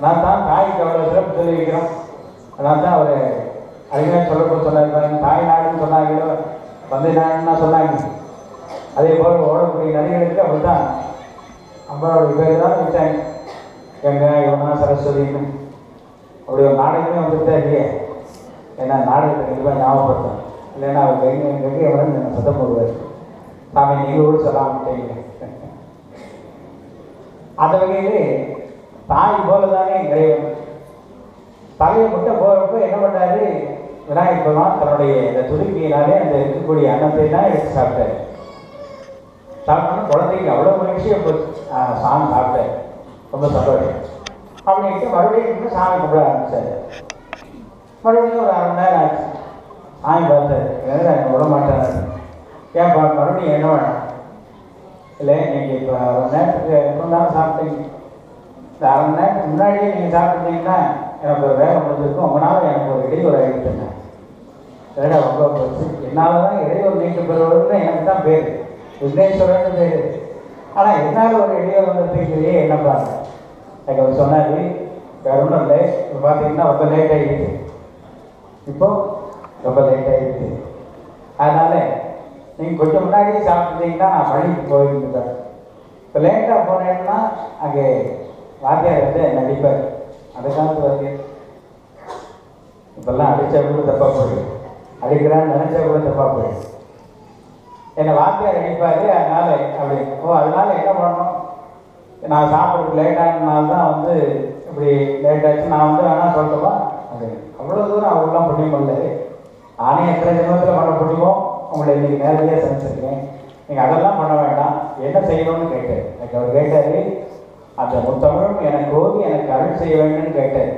நான் தான் தாய்க்கு அவ்வளோ சிறப்பு சொல்லி வைக்கிறோம். அதனால தான் அவர் அருமையாக சொல்லப்போ சொன்னார். தாய் நாடுன்னு சொன்னாங்களோ, தந்தை நாடுன்னா சொன்னாங்க. அதே போல் ஓடக்கூடிய நதிகளுக்கு அப்படி தான் அம்பாவோடைய பேர் தான் வச்சாங்க. கங்கா, யமுனா, சரஸ்வதினு அப்படி ஒரு நாடகமே வந்துட்டு இல்லையே. ஏன்னா நாடகத்தை கண்டிப்பாக ஞாபகப்படுத்தணும். இல்லைன்னா அவர் கங்கை எவ்வளோ சத்தம் போடுவார். சாமி நீங்கள் கூட சொல்லாமட்டீங்க. அந்த வகையிலே தாய் போல தானே இறைவன். தலையை முட்டை போகிறப்ப என்ன பண்ணாரு, விநாயகர் பெருமான் தன்னுடைய இந்த துருக்கியினாலே அந்த இருக்கக்கூடிய அன்னத்தை தான் எடுத்து சாப்பிட்டார். சாப்பிட்டோன்னா குழந்தைக்கு அவ்வளோ மகிழ்ச்சியை போச்சு. சாமி சாப்பிட்டார், ரொம்ப சந்தோஷம் அப்படின்ட்டு மறுபடியும் சாமி கும்பிட ஆரம்பிச்சார். மறுபடியும் ஒரு 1/2 மணி நேரம் ஆச்சு. சாமி பார்த்தார், என்ன விட மாட்டார். ஏன் மறுபடியும் என்ன வேணும், இல்லை நீங்கள் இப்போ 1 மணி நேரத்துக்கு எப்போ தான் சாப்பிட்டீங்க, இந்த 1/2 மணி நேரத்துக்கு முன்னாடியே நீங்கள் சாப்பிட்டீங்கன்னா எனக்கு ஒரு வேலை முடிஞ்சிருக்கும், உங்களால் எனக்கு ஒரு இடையூறு ஆகிடுச்சுங்க. வேலை ரொம்ப போச்சு. என்னால் தான் இடையூறு நீட்டு பெறுவதுன்னு எனக்கு தான் பேர், விக்னேஸ்வரன் பேர். ஆனால் என்னால் ஒரு இடையூறு வந்ததுக்குள்ளேயே என்ன பாருங்க. எனக்கு அவர் சொன்னார், வேறு ஒன்றும் இல்லை, இப்போ பார்த்தீங்கன்னா ரொம்ப லேட் ஆகிடுச்சு, இப்போ ரொம்ப லேட் ஆகிடுச்சு, அதனால் நீங்கள் கொஞ்சம் முன்னாடியே சாப்பிட்டீங்கன்னா நான் பள்ளிக்கு போயிருந்தேன். இப்போ லேட்டாக போனேன்னா அங்கே வாத்தியார் வந்து நடிப்பார். அந்த காலத்தில் வந்து இப்போல்லாம் அடித்தா கூட தப்பாக போயிடும், அடிக்கிறான்னு நினச்சா கூட தப்பாக போயிடும். என்னை வாத்தியார் அடிப்பார். அதனால் அப்படி அதனால் என்ன பண்ணணும், நான் சாப்பிட்றதுக்கு லேட்டானதுனால தான் வந்து இப்படி லேட் ஆச்சு, நான் வந்து வேணால் சொல்லட்டுமா, அது அவ்வளோ தூரம் அவங்களாம் புண்ணியம் இல்லை. நானே எத்தனை ஜென்மத்தில் பண்ண புண்ணியமோ உங்களை இன்றைக்கி நேரடியாக சமைச்சிருக்கேன், நீங்கள் அதெல்லாம் பண்ண வேண்டாம், என்ன செய்யணும்னு கேட்டார். எனக்கு அவர் கேட்டார், அந்த முத்தமிழும் எனக்கு ஓதி எனக்கு அருள் செய்ய வேண்டும்னு கேட்டார்.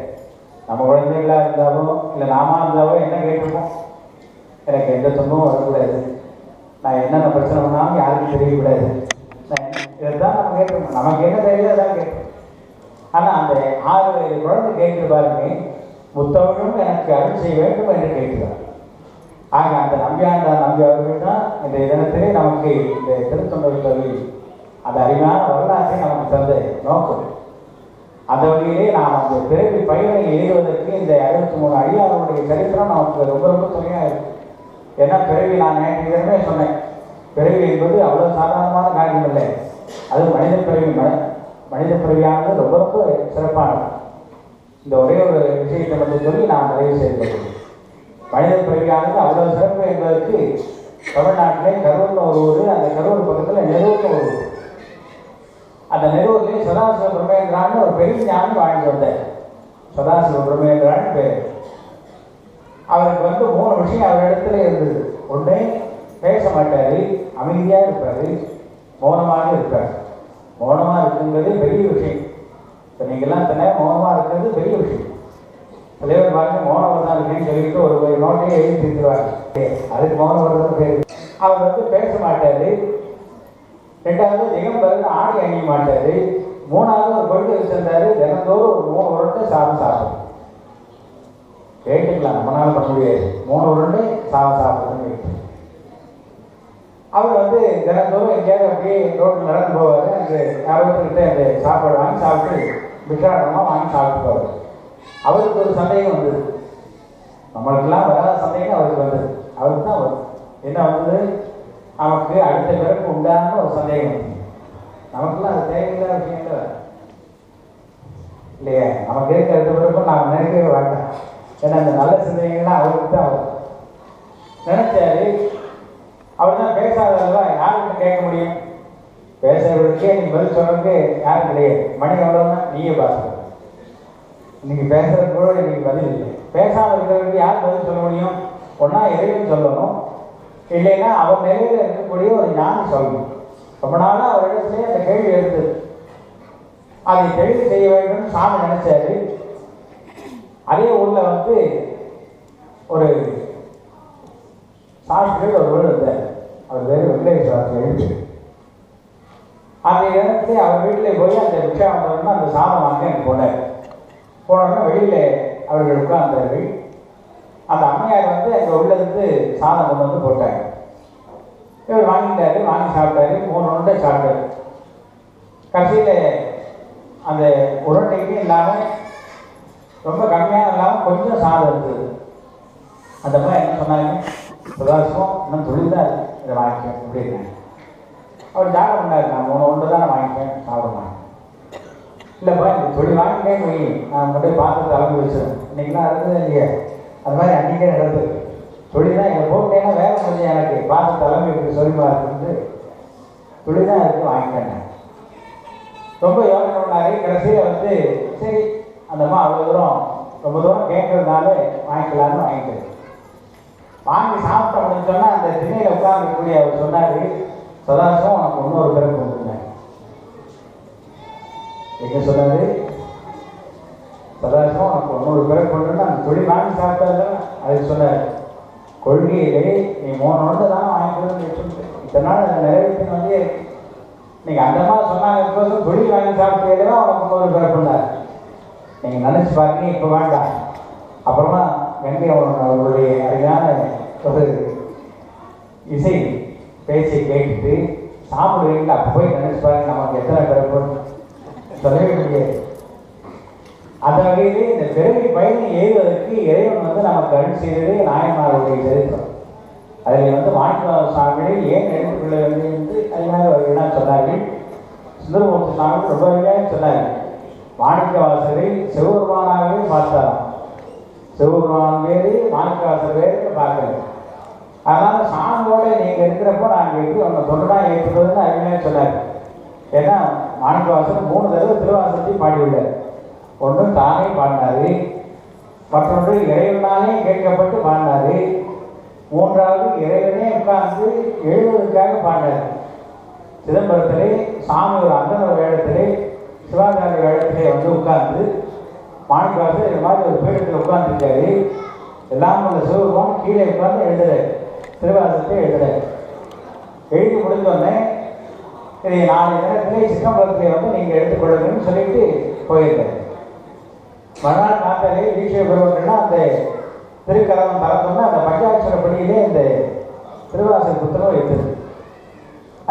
நம்ம குழந்தைகளாக இருந்தாலும் இல்லை நாம இருந்தாலோ என்ன கேட்டிருப்போம், எனக்கு எந்த துன்பமும் வரக்கூடாது, நான் என்னென்ன பிரச்சனை பண்ணாலும் யாருக்கும் தெரியக்கூடாது, இதைத்தான் நம்ம கேட்கணும். நமக்கு என்ன தெரியல அதான் கேட்கணும். ஆனால் அந்த 6 வயது குழந்தை கேட்குற பாருங்க, முத்தமிழும் எனக்கு அருள் செய்ய வேண்டும் என்று கேட்கிறார். ஆக அந்த நம்பியாண்டார் நம்பி அவர்கள் தான் இந்த தினத்திலே நமக்கு இந்த திருத்தொண்டர் சொல்லி அந்த அருமையான வரலாற்றை நமக்கு தந்த நோக்கம். அந்த வகையிலே நாம் அந்த பிறவி பயனை எழுதுவதற்கு இந்த 63 அடியார்களுடைய சரித்திரம் நமக்கு ரொம்ப ரொம்ப துணையாக இருக்கு. ஏன்னா பிறவி நான் நேற்று தினமே சொன்னேன், பிறவி என்பது அவ்வளோ சாதாரணமான காரியம் இல்லை. அது மனித பிறவி, மனித பிறவியானது ரொம்ப ரொம்ப சிறப்பானது. இந்த ஒரே ஒரு விஷயத்தை மட்டும் சொல்லி நான் நிறைவு செய்திருக்கிறேன். மனித பிறவியானது அவ்வளோ சிறப்பு என்பதற்கு தமிழ்நாட்டிலே கரூர்னு ஒரு ஊர், அந்த கரூர் பக்கத்தில் நெரூர்னு ஒரு ஊர். அந்த நெரூர்லேயே சதாசிவ பிரமேந்திரான்னு ஒரு பெரிய ஞானி வாழ்ந்து வந்தார். சதாசிவ பிரமேந்திரான்னு பேர். அவருக்கு வந்து 3 விஷயம் அவர் இடத்துல இருந்தது. ஒன்று, பேச மாட்டார், அமைதியாக இருப்பார், மௌனமாக இருப்பார். மௌனமாக இருக்குங்கிறது பெரிய விஷயம். இப்போ நீங்கள்லாம் தனியாக மௌனமாக இருக்கிறது பெரிய விஷயம். தலைவர் பாருங்க மௌனம் தான் இருக்குன்னு சொல்லிட்டு ஒரு நோட்டையே எழுதி திருத்துவாங்க. அதுக்கு மௌனம் வருதுன்னு பேர். அவர் வந்து பேச மாட்டார். ரெண்டாவது திகம்பரன் ஆடை அணிய மாட்டார். மூணாவது ஒரு கொள்கை வச்சிருந்தாரு, தினந்தோறும் ஒரு 3 உருண்டை சாப்பிடும். கேட்டுக்கலாம், நம்மளால பண்ண முடியாது. 3 உருண்டை சாப்பிடுன்னு கேட்டு அவர் வந்து தினந்தோறும் எங்கேயாவது அப்படியே ரோட்டில் நடந்து போவார். அந்த யாரோக்கிட்ட அந்த சாப்பாடு வாங்கி சாப்பிட்டு பிக்ஷாடமாக வாங்கி சாப்பிட்டு போவார். அவருக்கு ஒரு சந்தேகம் வந்தது, நம்மளுக்கெல்லாம் வராத சந்தேகம் அவருக்கு வந்தது. அவருக்கு தான் வரும். என்ன வந்தது? நமக்கு அடுத்த பிறப்பு உண்டான ஒரு சந்தேகம் வந்தது. நமக்குலாம் அது தேவையில்லாத விஷயம் இல்லை இல்லையா? நமக்கு இருக்க அடுத்த பிறப்பு நாம் நினைக்கவே வேண்டாம். ஏன்னா அந்த நல்ல சிந்தனைகள்லாம் அவருக்கு தான் வரும். நினைச்சாரு. அவர் தான் பேசாதல்ல, யாருக்கிட்ட கேட்க முடியும்? பேசுறவர்களுக்கே நீ பதில் சொல்றதுக்கு யாரும் கிடையாது. மணி எவ்வளோன்னா நீயே பார்த்து இன்னைக்கு பேசுறது கூட இன்னைக்கு பதில் இல்லை. பேசாமல் இருக்கிறவருக்கு யார் பதில் சொல்ல முடியும்? ஒன்றா இறைவன் சொல்லணும், இல்லைன்னா அவர் நிலையில் இருக்கக்கூடிய ஒரு ஞானி சொல்லணும். ரொம்ப நாளாக அவரிடத்துலேயே அந்த கேள்வி எடுத்தது. அதை தெளிவு செய்ய வேண்டும்னு சாமி நினைச்சாரு. அதே ஊரில் வந்து ஒரு சாஸ்திரிகள் ஒரு வீடு இருந்தார். அவர் பேர் வெங்கடேஸ்வரத்தில் எழுதி. அந்த இடத்துல அவர் வீட்டில் போய் அந்த ரிக்ஷாவந்தவர்னு அந்த சாதம் வாங்க எனக்கு போனார். போனோன்னா வெளியில் அவர்கள் உட்கார்ந்தார்கள். அந்த அம்மையார் வந்து அங்கே உள்ளேருந்து சாதம் கொண்டு வந்து போட்டாங்க. இவர் வாங்கிட்டாரு, வாங்கி சாப்பிட்டாரு. 3 உருண்டை சாப்பிட்டாரு. கடைசியில் அந்த உருண்டைக்கும் இல்லாமல் ரொம்ப கம்மியாக இல்லாமல் கொஞ்சம் சாதம் இருந்தது. அந்த மாதிரி என்ன சொன்னாங்க, பிரகாசம் இன்னும் தொழில் தான் இதை வாங்கிப்பேன் அப்படின்னாங்க. அவர் ஜாகம் பண்ணார், நான் 3 உருண்டை தானே வாங்கிப்பேன், சாப்பிட மாட்டேன். இல்லைப்பா இந்த தொழில் வாங்கிட்டேன் போய் நான் மட்டும் பார்த்து தலைமை வச்சுருவேன். இன்றைக்கெலாம் இருந்தது இல்லையா? அது மாதிரி அன்றைக்கே நடந்தது. தொழில் தான் என்னை போட்டேன்னா வேலை கொஞ்சம் எனக்கு பார்த்து தலைமை இருக்குது சொல்லிமா இருக்குது, தொழில் தான் இருக்குது வாங்கிட்டேன். ரொம்ப யோசனை பண்ணாரு. கடைசியில் வந்து சரி அந்தம்மா அவ்வளோ தூரம் ரொம்ப தூரம் கேட்கறதுனால வாங்கிக்கலான்னு வாங்கிட்டேன். வாங்கி சாப்பிட்ட அப்படின்னு சொன்னால் அந்த திண்ணையில் உட்கார்ந்துக்கூடிய அவர் சொன்னார், சதாசம் உனக்கு இன்னொரு பிறப்பு வந்துருந்தாங்க. எங்கே சொன்னார்? சதாசம் உனக்கு இன்னொரு பிறப்பு கொண்டுன்னா அந்த தொழில் வாங்கி சாப்பிட்டா அதுக்கு சொன்னார், கொள்கையிலே நீ 3 உருண்டை தான் வாங்கிக்கணும்னு சொல்லிட்டு இத்தனை நாள் அந்த நிறைவேற்றின்னு வந்து நீங்கள் அந்த மாதிரி சொன்னாங்க. தொழில் வாங்கி சாப்பிட்டேன்னா உனக்கு இன்னொரு பிறப்புண்டார். நீங்கள் நினச்சி பாருங்க, இப்போ வேண்டாம். அப்புறமா கங்கை அவர்களுடைய அருமையான ஒரு இசை பேச்சை கேட்டுட்டு சாப்பிடுவீங்களா? அப்போ போய் நினச்சி பாருங்க, நமக்கு எத்தனை பிறப்புன்னு சொல்லவே முடியாது. அந்த வகையிலே இந்த பிறவி பயனை ஏறுவதற்கு இறைவன் வந்து நமக்கு அருள் செய்ததே நாயன்மார்களுடைய சரித்திரம். அதில் வந்து மாணிக்கவாச சுவாமிகளை ஏன் எடுத்துக்கொள்ள வேண்டும் என்று அதிகமாக அவர்கள் சொன்னார்கள். சுந்தரமூர்த்தி சுவாமி ரொம்ப அருமையாக சொன்னார்கள். மாணிக்கவாசரை சிவபெருமானாகவே பார்த்தாராம். சிவபெருமான் வேறு மாணிக்கவாசர் வேறு பார்க்கல. அதனால் சாமியோட நீங்கள் இருக்கிறப்போ நாங்கள் எப்படி அவங்க தொண்டனா ஏற்றுறதுன்னு அருமையாக சொன்னார். ஏன்னா மாணிக்கவாசர் 3 தடவை திருவாசகத்தையும் பாடியுள்ளார். ஒன்று தானே பாடினாரு, மற்றொன்று இறைவனாலே கேட்கப்பட்டு பாடினாரு, 3வது இறைவனே உட்கார்ந்து எழுதுவதற்காக பாடினார். சிதம்பரத்திலே சாமி ஒரு அந்தனர் வேடத்திலே சிவாச்சாரிய வேடத்திலே வந்து உட்கார்ந்து மாணிக்கவாசர் இது மாதிரி ஒரு பீடத்தில் உட்கார்ந்துருக்காரு. எல்லாம் உள்ள சிவபெருமான் கீழே உட்கார்ந்து எழுதுறாரு, திருவாசகத்தை எழுதுறாரு. எழுதி முடிந்தோடனே இதை 4 தினத்திலே சிதம்பரத்திலே வந்து நீங்கள் எடுத்துக்கொள்ளுங்கன்னு சொல்லிட்டு போயிருக்காரு. மறுநாள் காத்தாலே ஈஸ்வர பெருமக்கள்னா அந்த திருக்கரவம் தரத்தோம்னா அந்த பஞ்சாட்சரப்படியிலே இந்த திருவாசக புத்தகம் இருக்குது.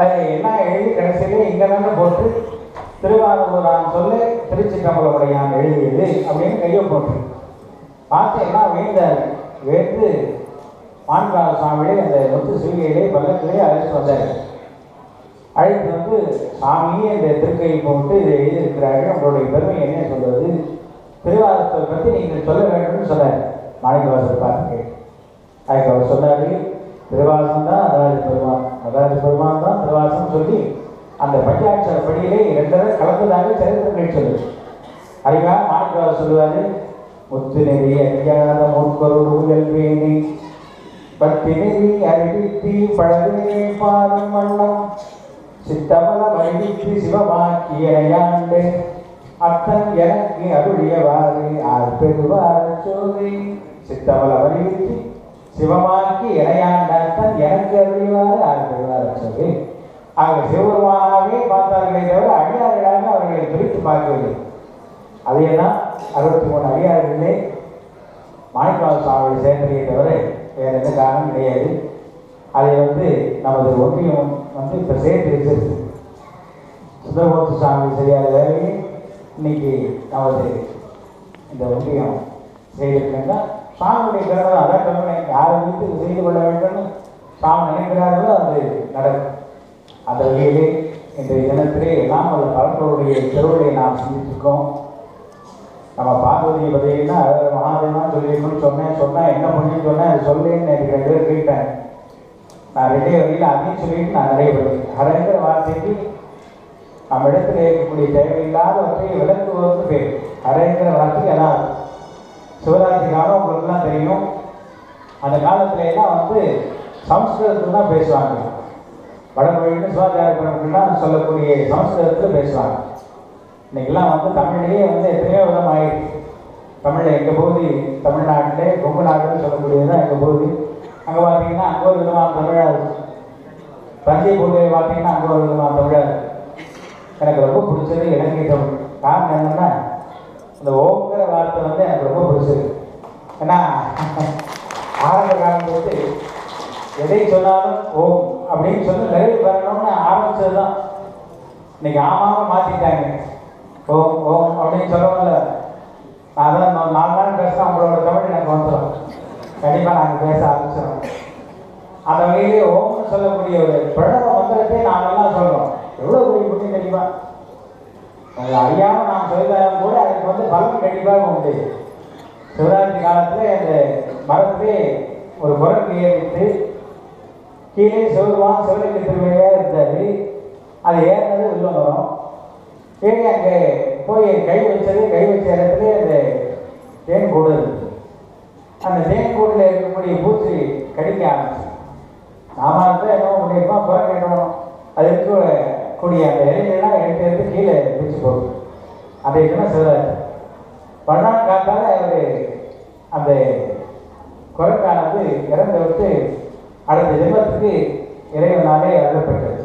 அதில் என்ன எழுதி கடைசியிலே இங்கே தானே போட்டு திருவாரூரான் சொல்ல திருச்சிற்றம்பலமுடையான் எழுதியது அப்படின்னு கையை போட்டு பார்த்து எல்லாம் வேந்தார். வேந்து மாணிக்கவாச சுவாமிகளே அந்த முத்து சிவிகையிலே பல்லக்கிலே அழைச்சிட்டு வந்தார். அழைத்து வந்து சாமியே இந்த திருக்கையை போட்டு இதை எழுதியிருக்கிறார்கள், நம்மளுடைய பெருமை என்ன சொல்வது, திருவாசகத்தை பற்றி நீங்கள் சொல்ல வேண்டும்னு சொன்னார். மாணிக்கவாசர் பார்த்து அதுக்கு அவர் சொன்னார், திருவாசகம் தான் நடராஜ பெருமான், நடராஜ பெருமான் தான் திருவாசகம் சொல்லி அந்த பஞ்சாட்சர படியிலே 2 தடவை கலந்ததாக சரித்திரங்கள் சொல்லு. அதுக்காக மாணிக்கவாசர் சொல்லுவார், முத்து நெறி அறியாத முற்கொரு இயல்பேனி பத்தி நெறி அறிவித்தி பழவே பாடும் வண்ணம் சித்தமல வழி மையிட்டு சிவமாக்கியனையாண்டு அத்தன் எனக்கு அருளியவாறு ஆள் பெறுவார் சோதி சித்தமல வலியுறுத்தி சிவமாக்கி இணையாண்ட அத்தன் எனக்கு அருளியவாறு ஆள் பெறுவார் சோதி. ஆக சிவபெருமானாவே பார்த்தார்களே தவிர அடியார்களாக அவர்களை பிரித்து பார்க்கவில்லை. அதே தான் 63 அடியார்களே மாணிக்கவாச சுவாமியை சேர்ந்ததையே தவிர வேறு எந்த காரணம் கிடையாது. அதை நமது ஒன்றியம் இப்போ சேர்த்து வச்சிருக்கு. சுந்தரமூர்த்தி சுவாமி செய்யாத வேலையை இன்னைக்கு நமது இந்த ஒன்றியம் செய்திருக்கேன்னா சாமியுடைய கருணை அதான் கருணை. யாரை வீட்டுக்கு செய்து கொள்ள வேண்டும்னு சாமி நினைக்கிறார்களோ அது நடக்கும். அந்த வகையிலே இன்றைய தினத்திலே எல்லாம் உள்ள பரம்பருடைய திருவிழையை நாம் சிந்திச்சிருக்கோம். நம்ம பார்வதியை பார்த்தீங்கன்னா மகாதேவன் சொல்லியிருக்கணும்னு சொன்னேன் என்ன பண்ணின்னு சொன்னேன் அது சொல்லேன்னு எனக்கு 2 பேர் கேட்டேன். நான் 2 வகையில் அதையும் சொல்லிட்டு நான் நிறைய படித்தேன். ஹரங்கிற வார்த்தைக்கு நம்ம இடத்துல இருக்கக்கூடிய தேவையில்லாதவற்றை விளக்குவதற்கு பேர் ஹரங்கிற வார்த்தைக்கு. அதான் சிவராத்திரி காலம் உங்களுக்குலாம் தெரியும். அந்த காலத்துல எல்லாம் சம்ஸ்கிருதத்தில் தான் பேசுவாங்க. வடமொழின்னு சிவாச்சாரியர்கள்லாம் சொல்லக்கூடிய சம்ஸ்கிருதத்தில் பேசுவாங்க. இன்னைக்கெல்லாம் தமிழ்லேயே எத்தனையோ விதம் ஆயிடுச்சு. தமிழில் எங்கள் பகுதி தமிழ்நாட்டிலே கொங்கு நாடுன்னு சொல்லக்கூடியது தான் எங்கள் பகுதி. அங்கே பார்த்தீங்கன்னா அங்கே ஒரு விதமான தமிழாக இருக்குது. தஞ்சை பகுதியை பார்த்தீங்கன்னா அங்கே ஒரு விதமான தமிழாக இருக்குது. எனக்கு ரொம்ப பிடிச்சது இலங்கை தமிழ். காரணம் என்னென்னா இந்த ஓங்கிற வார்த்தை எனக்கு ரொம்ப பிடிச்சது. ஏன்னா ஆரம்ப காலம் எதை சொன்னாலும் ஓம் அப்படின்னு சொல்லி நிறைவு பெறணும்னு ஆரம்பிச்சது தான். இன்னைக்கு ஆமாவும் மாற்றிட்டாங்க. ஓம் ஓம் அப்படின்னு சொல்லவில்ல. நான் தான் 4 நாள் பேசுகிறேன். உங்களோட தமிழ் எனக்கு வந்துடும். கண்டிப்பாக நாங்கள் பேச ஆரம்பிச்சிடும். அந்த வகையிலே ஓம்னு சொல்லக்கூடிய ஒரு பிரணவ மந்திரத்தை நாமெல்லாம் சொல்கிறோம். எவ்வளோ பெரிய புண்ணியம் தெரியுமா? அதை அறியாமல் நாம் செய்தாலும் கூட அதுக்கு பலன் கண்டிப்பாக உண்டு. சிவராத்திரி காலத்தில் அந்த மரத்திலே ஒரு குரங்கு ஏறிட்டு கீழே சிவருவான் சிவலிங்க திருமையாக இருந்தார். அது ஏறினது உள்ள வரும். ஏறி அங்கே போய் கை வச்ச இடத்துல அந்த தேன் கூடு இருந்துச்சு. அந்த தேன் கூட்டில் இருக்கக்கூடிய பூச்சி கடிக்க ஆரம்பிச்சு. நாம இருந்தால் என்ன பண்ணியிருப்போம், குரங்கு என்ன பண்ணணும், அது இருக்கக்கூடிய அந்த இலைகளெல்லாம் எடுத்து கீழே பிடிச்சி போகுது. அதை என்ன சிவராத்திரி பண்ணான்னு காத்தால அவர் அந்த குரங்கானது இறந்து விட்டு அடுத்த ஜென்மத்துக்கு இறைவனாலே அருளப்பட்டது.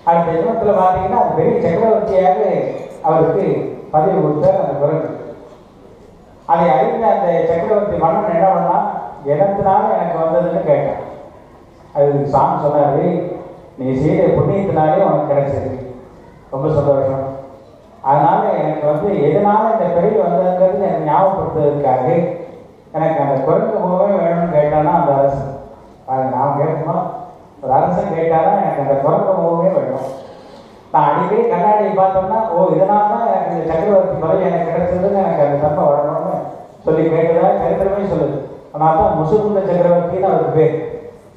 அடுத்த ஜென்மத்தில் பார்த்தீங்கன்னா அது பெரிய சக்கரவர்த்தியாக அவருக்கு பதவி கொடுத்தார் அந்த குரங்கு. அதை அறிந்த அந்த சக்கரவர்த்தி மன்னன் என்ன பண்ணா, எனத்தினாலும் எனக்கு வந்ததுன்னு கேட்டான். அதுக்கு சாமி சொன்னார், நீ செய்த புண்ணியத்தினாலே உனக்கு கிடைச்சது, ரொம்ப சந்தோஷம். அதனால எனக்கு எதனால இந்த பிறகு வந்ததுங்கிறது எனக்கு ஞாபகப்படுத்துவதற்காக எனக்கு அந்த குரங்கு போகவே வேணும்னு கேட்டானா அந்த அரசன். அது நான் கேட்கணும், ஒரு அரசன் கேட்டாதான் எனக்கு அந்த குரங்கு போகவே வேணும். நான் அடிக்கடி கண்ணாடியை பார்த்தோம்னா இதனால தான் எனக்கு இந்த சக்கரவர்த்தி பதவி எனக்கு கிடைச்சதுன்னு எனக்கு அந்த தன்மை வரணும்னு சொல்லி கேட்டதா சரித்திரமே சொல்லுது. ஆனால் தான் முசுகுந்த சக்கரவர்த்தின்னு அவருக்கு பேர்.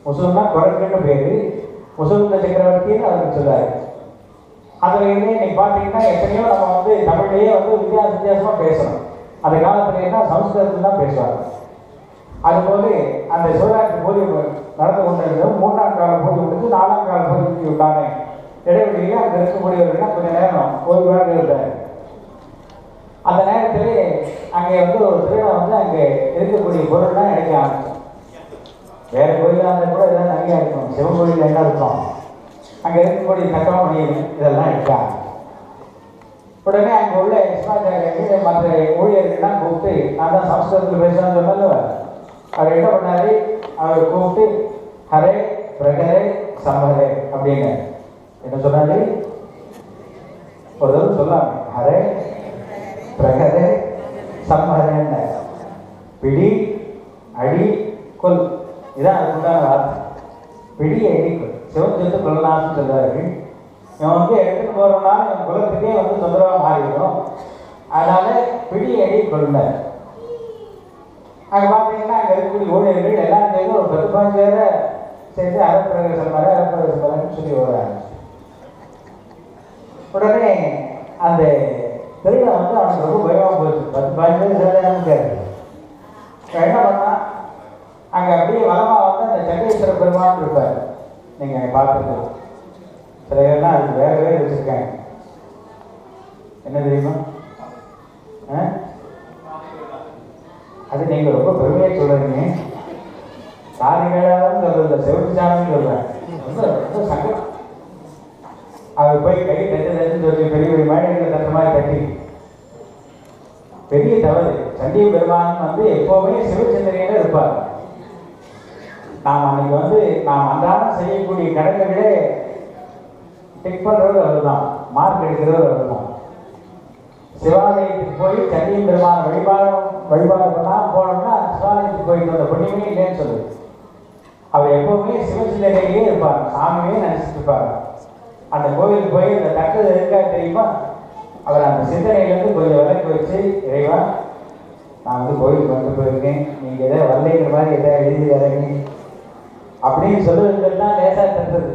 முசுகுன்னா குரங்குன்னு பேர், முசுகுந்த சக்கரவர்த்தின்னு அவருக்கு சொல்றாரு. அதில் இன்னைக்கு பார்த்தீங்கன்னா எத்தனையோ நம்ம தமிழ்லேயே வித்தியாசமாக பேசணும். அந்த காலத்துல என்ன சம்ஸ்கிருதத்தில் தான் பேசுவாங்க. அதுபோல அந்த சிவராத்திரி பூஜை நடந்து கொண்டிருந்தது. 3ஆம் கால பூஜை முடிஞ்சு 4ஆம் கால பூஜைக்கு உண்டான இடைவெளியிலே அங்கே இருக்கக்கூடியவர்கள் கொஞ்சம் நேரம் ஓய்வாக இருந்தார். அந்த நேரத்திலே அங்கே ஒரு திருடம் அங்கே இருக்கக்கூடிய பொருள்லாம் எடுக்க ஆரம்பிச்சோம். வேறு கோயிலாக இருந்தால் கூட இதெல்லாம் நிறையா இருக்கும். சிவன் கோயிலில் என்ன இருக்கும், அங்கே இருக்கக்கூடிய தக்கமணி இதெல்லாம் எடுக்க ஆரம்பிச்சோம். உடனே அங்கே உள்ள சிவாச்சாரியர்கள் மற்ற ஊழியர்கள்லாம் கூப்பிட்டு, நான் தான் சம்ஸ்கிருதத்தில் பேசுகிறேன்னு சொன்னால அவர் என்ன பண்ணாரு, அவர் கூப்பிட்டு ஹரே பிரகரே சம்பரே அப்படின்னு என்ன சொன்னாரு, ஒரு தடவை சொல்லாம ஹரே பிரகரே சம்பரேன்னு. பிடி அடி கொல், இதான் அதுக்குண்டான வார்த்தை. பிடி அடி கொல், சிவன் சொத்து கொல்லனான்னு சொல்றாரு. இவன் எடுத்துட்டு போறதுனால என் குலத்துக்கே தொந்தரவாக மாறிடும். அதனால பிடி அடி கொள்ள. அங்கே பார்த்தீங்கன்னா அங்கே இருக்கக்கூடிய ஊழியர்கள் எல்லாம் சேர்ந்து ஒரு 10-15 பேரை சேர்ந்து அரப்பிரவேசம் சொல்லி வருவாங்க. உடனே அந்த திருவிழா அவனுக்கு ரொம்ப பயமாக போச்சு. 10-15 பேர் சேர்ந்து என்ன பண்ணா, அங்கே அப்படியே வளமாக அந்த சண்டீஸ்வர பெருமான் இருப்பார். நீங்கள் பார்த்துருக்கலாம். சில பேர்லாம் அதுக்கு வேற வேறு வச்சுருக்காங்க. என்ன தெரியுமா? அது நீங்கள் ரொம்ப பெருமையாக சொல்கிறீங்க. சாதி மேலாதான் சொல்கிறத செவட்டு சாமின்னு சொல்கிறேன். ரொம்ப ரொம்ப சங்கடம். அவர் போய் கை தட்டுன்னு சொல்லி பெரிய பெரிய மேடைகளை தட்டுற மாதிரி தட்டி பெரிய தவறு. சண்டிய பெருமான் வந்து எப்போவுமே சிவச்சிந்தனையில இருப்பார். நாம் அன்னைக்கு வந்து நாம் அன்றாடம் செய்யக்கூடிய கடன்களை டிக் பண்ணுறவர் அவர் தான், மார்க் எடுக்கிறவர் அவர் தான். சிவாலயத்துக்கு போய் சண்டிய பெருமான வழிபாடு பண்ணால் போனோம்னா சிவாலயத்துக்கு போயிட்டு வந்த புண்ணியமே இல்லைன்னு சொல்லுது. அவர் எப்பவுமே சிவச்சிந்தனையிலேயே இருப்பார், சாமியே நினைச்சிட்டு இருப்பார். அந்த கோவிலுக்கு போய் அந்த தட்டு இருக்கா தெரியுமா, அவர் அந்த சிந்தனையிலேருந்து கொஞ்சம் விளக்கு வச்சு, இறைவா நான் வந்து கோவிலுக்கு வந்து போயிருக்கேன், நீங்கள் எதாவது வரலைங்கிற மாதிரி எதாவது எழுதி வரீங்க அப்படின்னு சொல்லுவதுக்கு தான் லேசாக தட்டுறது.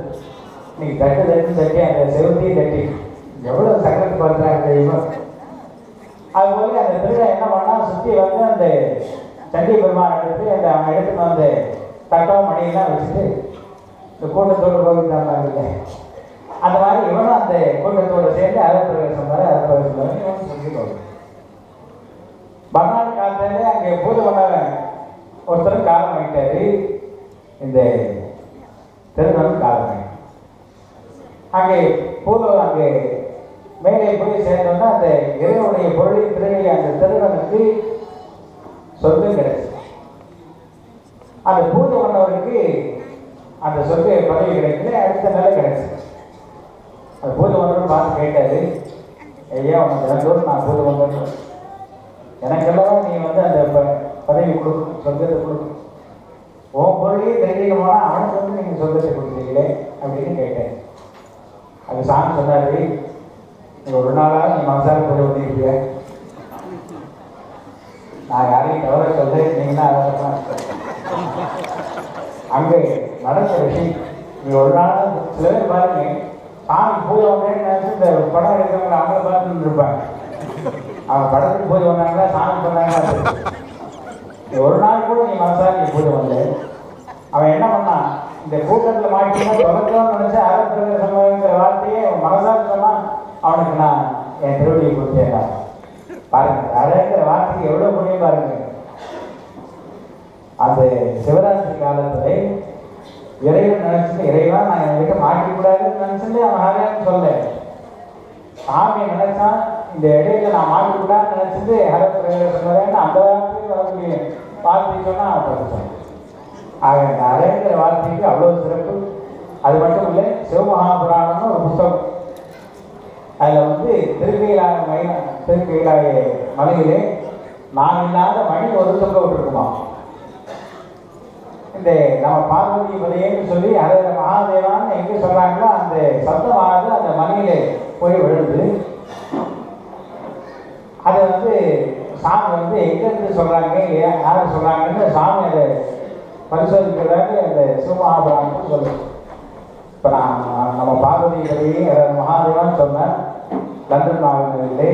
நீங்கள் தட்டி அந்த செவத்தையும் தட்டி எவ்வளோ சங்கடத்தை பண்ணுறாங்க தெரியுமா. அதுபோல அந்த திருவிழா என்ன பண்ணால் சுற்றி வந்து அந்த சண்டி பெருமான் எடுத்து அந்த அவங்க எடுத்துன்னு வந்து தட்டம் மணியெல்லாம் வச்சுட்டு இந்த கூட்டத்தோடு போயிருந்தாங்க. அந்த மாதிரி இவனும் அந்த கூட்டத்தோடு சேர்ந்து அறப்பிரவேசம் மாதிரி இவனும் சொல்லிடுவாங்க. மறுநாள் காலத்திலே அங்கே பூஜை பண்ண ஒருத்தரும் காலம் ஆகிட்டாரு. இந்த திருநன் காலம் ஆகிட்டு அங்கே அங்கே மேலே போய் சேர்ந்தோம்னா அந்த இறைவனுடைய பொருளின் திருநெல்லை அந்த திருநனுக்கு சொர்க்கம் கிடைச்சு. அந்த பூஜை பண்ணவருக்கு அந்த சொர்க்க பதவி கிடைக்கல, அடுத்த நிலை கிடைச்சு. அந்த பூஜை பண்ணவரும் பார்த்து கேட்டாரு, ஐயா உனக்கு தினந்தோறும் நான் பூஜை பண்ணுறேன், எனக்கெல்லாம் நீ வந்து அந்த பதவி கொடுக்கணும், சொர்க்கத்தை கொடுக்கணும், உன் பொருளையே தெரிஞ்சுக்கணும்னா அவனுக்கு வந்து நீங்கள் சொர்க்கத்தை கொடுத்தீங்களே அப்படின்னு கேட்டேன். அது சாமி சொன்னாரு, நீங்கள் ஒரு நாளாக நீ மனசார பூஜை பண்ணிருப்பீங்க, நான் யாரையும் தவற சொல்ல, நீங்கன்னா அதெல்லாம் அங்கே நடந்த விஷயம். நீங்கள் ஒரு நாள் சில பேர் பாருங்க, சாமி பூஜை பண்ணுறேன்னு நினச்சி இந்த படம் எடுக்கிறவங்க அவங்கள பார்த்துட்டு இருப்பாங்க. அவங்க படத்துக்கு பூஜை பண்ணாங்களா சாமி பண்ணாங்களா, ஒரு நாள் கூட நீ மனசார நீ பூஜை பண்ணல. அவன் என்ன பண்ணான், இந்த கூட்டத்தில் மாட்டினா தொடக்கம்னு நினச்சா அறப்பிரவேசங்கிற வார்த்தையே மனசார சொன்னான், அவனுக்கு நான் என் திருவடியை கொடுத்தேன்டா. பாருங்க, அழகிற வார்த்தைக்கு எவ்வளோ புண்ணியம் பாருங்க. அந்த சிவராத்திரி காலத்தில் இறைவன் நினைச்சுட்டு, இறைவா நான் என்கிட்ட மாட்டிக்கூடாதுன்னு நினைச்சுட்டு அவன் ஹரன்னு சொல்ல, சாமி நினைச்சா இந்த இடையில நான் மாட்டிக்கூடாதுன்னு நினைச்சிட்டு ஹரப்பிரவேசம் அந்த வார்த்தையை வரக்கூடிய வார்த்தை சொன்னா அவன் படித்தான். ஆக இந்த அழகிற வார்த்தைக்கு அவ்வளோ சிறப்பு. அது மட்டும் இல்லை, சிவமகாபுராணம்னு ஒரு புத்தகம், அதில் வந்து திருக்கையிலாய மலையிலே நான் இல்லாத மணி ஒரு தொங்க விட்டுருக்குமா. இந்த நம்ம பார்வதி மலையேன்னு சொல்லி அதை மகாதேவான்னு எங்கே சொல்கிறாங்களோ அந்த சத்தமானது அந்த மலையிலே போய் விழுந்து, அதை வந்து சாமி வந்து எங்கேருந்து சொல்கிறாங்க யாரை சொல்கிறாங்கன்னு சாமி அதை பரிசோதிக்கிறதாக அந்த சிவமகாபுராணம்னு சொல்லுது. இப்போ நான் நம்ம பார்வதி மலையே மகாதேவான்னு சொன்னேன், லண்டன் மாநிலத்திலே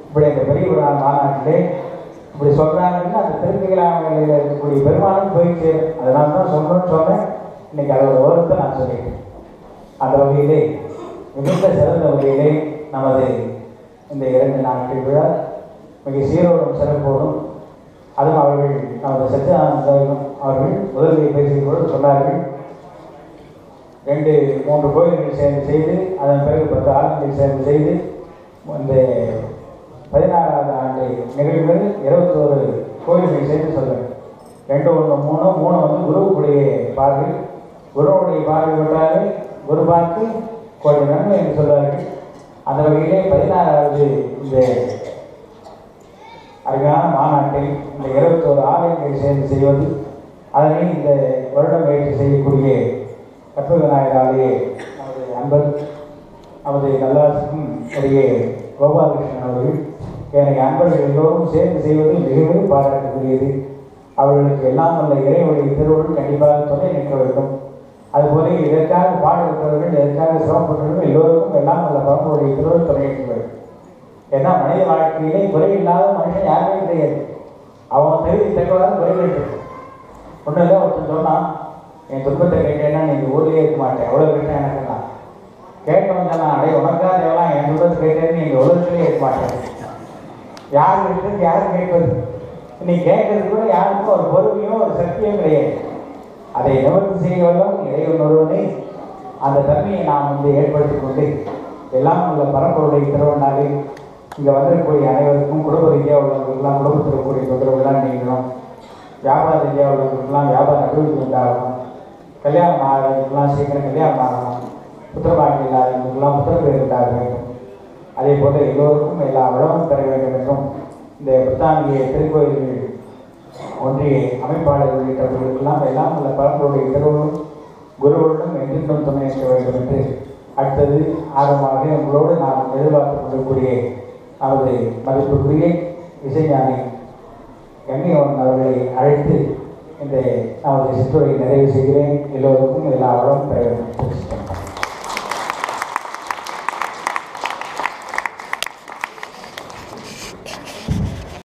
இப்படி அந்த பெரிய மாநாட்டிலே இப்படி சொல்கிறாங்கன்னு அந்த திருக்கையிலாமையில் இருக்கக்கூடிய பெருமானும் போய் சேரும். அதனால தான் சொல்லணும்னு சொன்னேன். இன்னைக்கு அதோட ஓரத்தை நான் சொல்லிட்டேன். அந்த வகையிலே மிகுந்த சிறந்த வகையிலே நமது இந்த 2 நாட்கள் விழா மிக சீரோடும் சிறப்போடும், அதுவும் அவர்கள் நமது சச்சிதானந்த அவர்கள் முதலில் பேசிக்கொண்டு சொன்னார்கள், 2-3 கோயில்கள் சேர்ந்து செய்து, அதன் பிறகு 10 ஆலயங்கள் சேர்ந்து செய்து, இந்த 16வது ஆண்டு நிகழ்வுகள் 21 கோயில்கள் சேர்ந்து சொல்லுங்கள். 2 1 3 வந்து குருவுடைய பார்வை, குருவுடைய பார்வை விட்டாலே குரு பார்த்து கோடி நன்மை என்று சொல்வார்கள். அந்த வகையிலே 16வது இந்த அருமையான மாநாட்டில் இந்த 21 ஆலயங்கள் சேர்ந்து செய்வது, அதனை இந்த வருடம் முயற்சி செய்யக்கூடிய கற்ப விநாயகர் ஆலய நமது அன்பர் நமது நல்லாசிக்கும் இடையே கோபாலகிருஷ்ணன் அவர்கள் எனக்கு அன்பர்கள் எல்லோரும் சேர்ந்து செய்வது மிகவும் பாராட்டக்கூடியது. அவர்களுக்கு எல்லாம் உள்ள இறைவனுடைய திருவள்ளுவர் கண்டிப்பாக துணை நிற்க வேண்டும். அதுபோல இதற்காக பாடுபட்டவர்கள், இதற்காக சிரமப்பட்டவர்கள் எல்லோருக்கும் எல்லாம் உள்ள பரம்புடைய திருவள்ளுவர் துணை நிற்க வேண்டும். ஏன்னா மனித வாழ்க்கையிலே குறை இல்லாத மனுஷன் யாருமே கிடையாது. அவன் தகுதி தக்கவாறு குறைகள் இருக்கு. ஒன்றும் இல்லை, ஒருத்தன் சொன்னான், என் துன்பத்தை கேட்டேன்னா நீங்கள் ஊர்லேயே இருக்க மாட்டேன், அவ்வளோ கேட்டேன் எனக்குன்னா. கேள்வி கேட்க மாட்டாங்க. யார் இருக்கிறது யாரும் கேட்பது? இன்னைக்கு கேட்கறது கூட யாருக்கும் ஒரு பொறுமையும் ஒரு சக்தியும் கிடையாது. அதை நிவர்த்தி செய்ய வல்லும் இறைவன் ஒருவனை அந்த தன்மையை நாம் ஏற்படுத்தி கொண்டு எல்லாம் உள்ள பரம்பொருளை திருவண்ணாலே இங்கே வந்திருக்கக்கூடிய அனைவருக்கும் குடும்ப ரீதியாக உள்ளவர்களுக்கெல்லாம் குடும்பத்தில் கூடிய தொந்தரவுகள்லாம் நீங்கணும், வியாபார ரீதியாக உள்ளவர்களுக்கெல்லாம் வியாபார அபிவிருத்தி உண்டாகணும், கல்யாணம் ஆகிறவங்களுக்கெல்லாம் சீக்கிரம் கல்யாணம் ஆகணும், புத்திரபாகி இல்லாதவங்களுக்கெல்லாம் புத்திரப்பேர் உண்டாக வேண்டும். அதே போல எல்லோருக்கும் எல்லா வளமும் பெற வேண்டும் என்றும் இந்த பிரித்தானிய திருக்கோயில்கள் ஒன்றிய அமைப்பாளர் உள்ளிட்டவர்களுக்கெல்லாம் எல்லாம் உள்ள பரம்பொருடைய திருவள்ளும் குருவுடன் என்றென்றும் துணை செய்ய வேண்டும் என்று அடுத்தது ஆரம்பமாக உங்களோடு நாம் எதிர்பார்த்து கொண்டிருக்கூடிய நமது மதிப்புக்குரிய இசைஞானி கண்ணியவன் அவர்களை அழைத்து இந்த நமது சிற்றுரையை நிறைவு செய்கிறேன். எல்லோருக்கும் எல்லா வளமும் பெற வேண்டும்.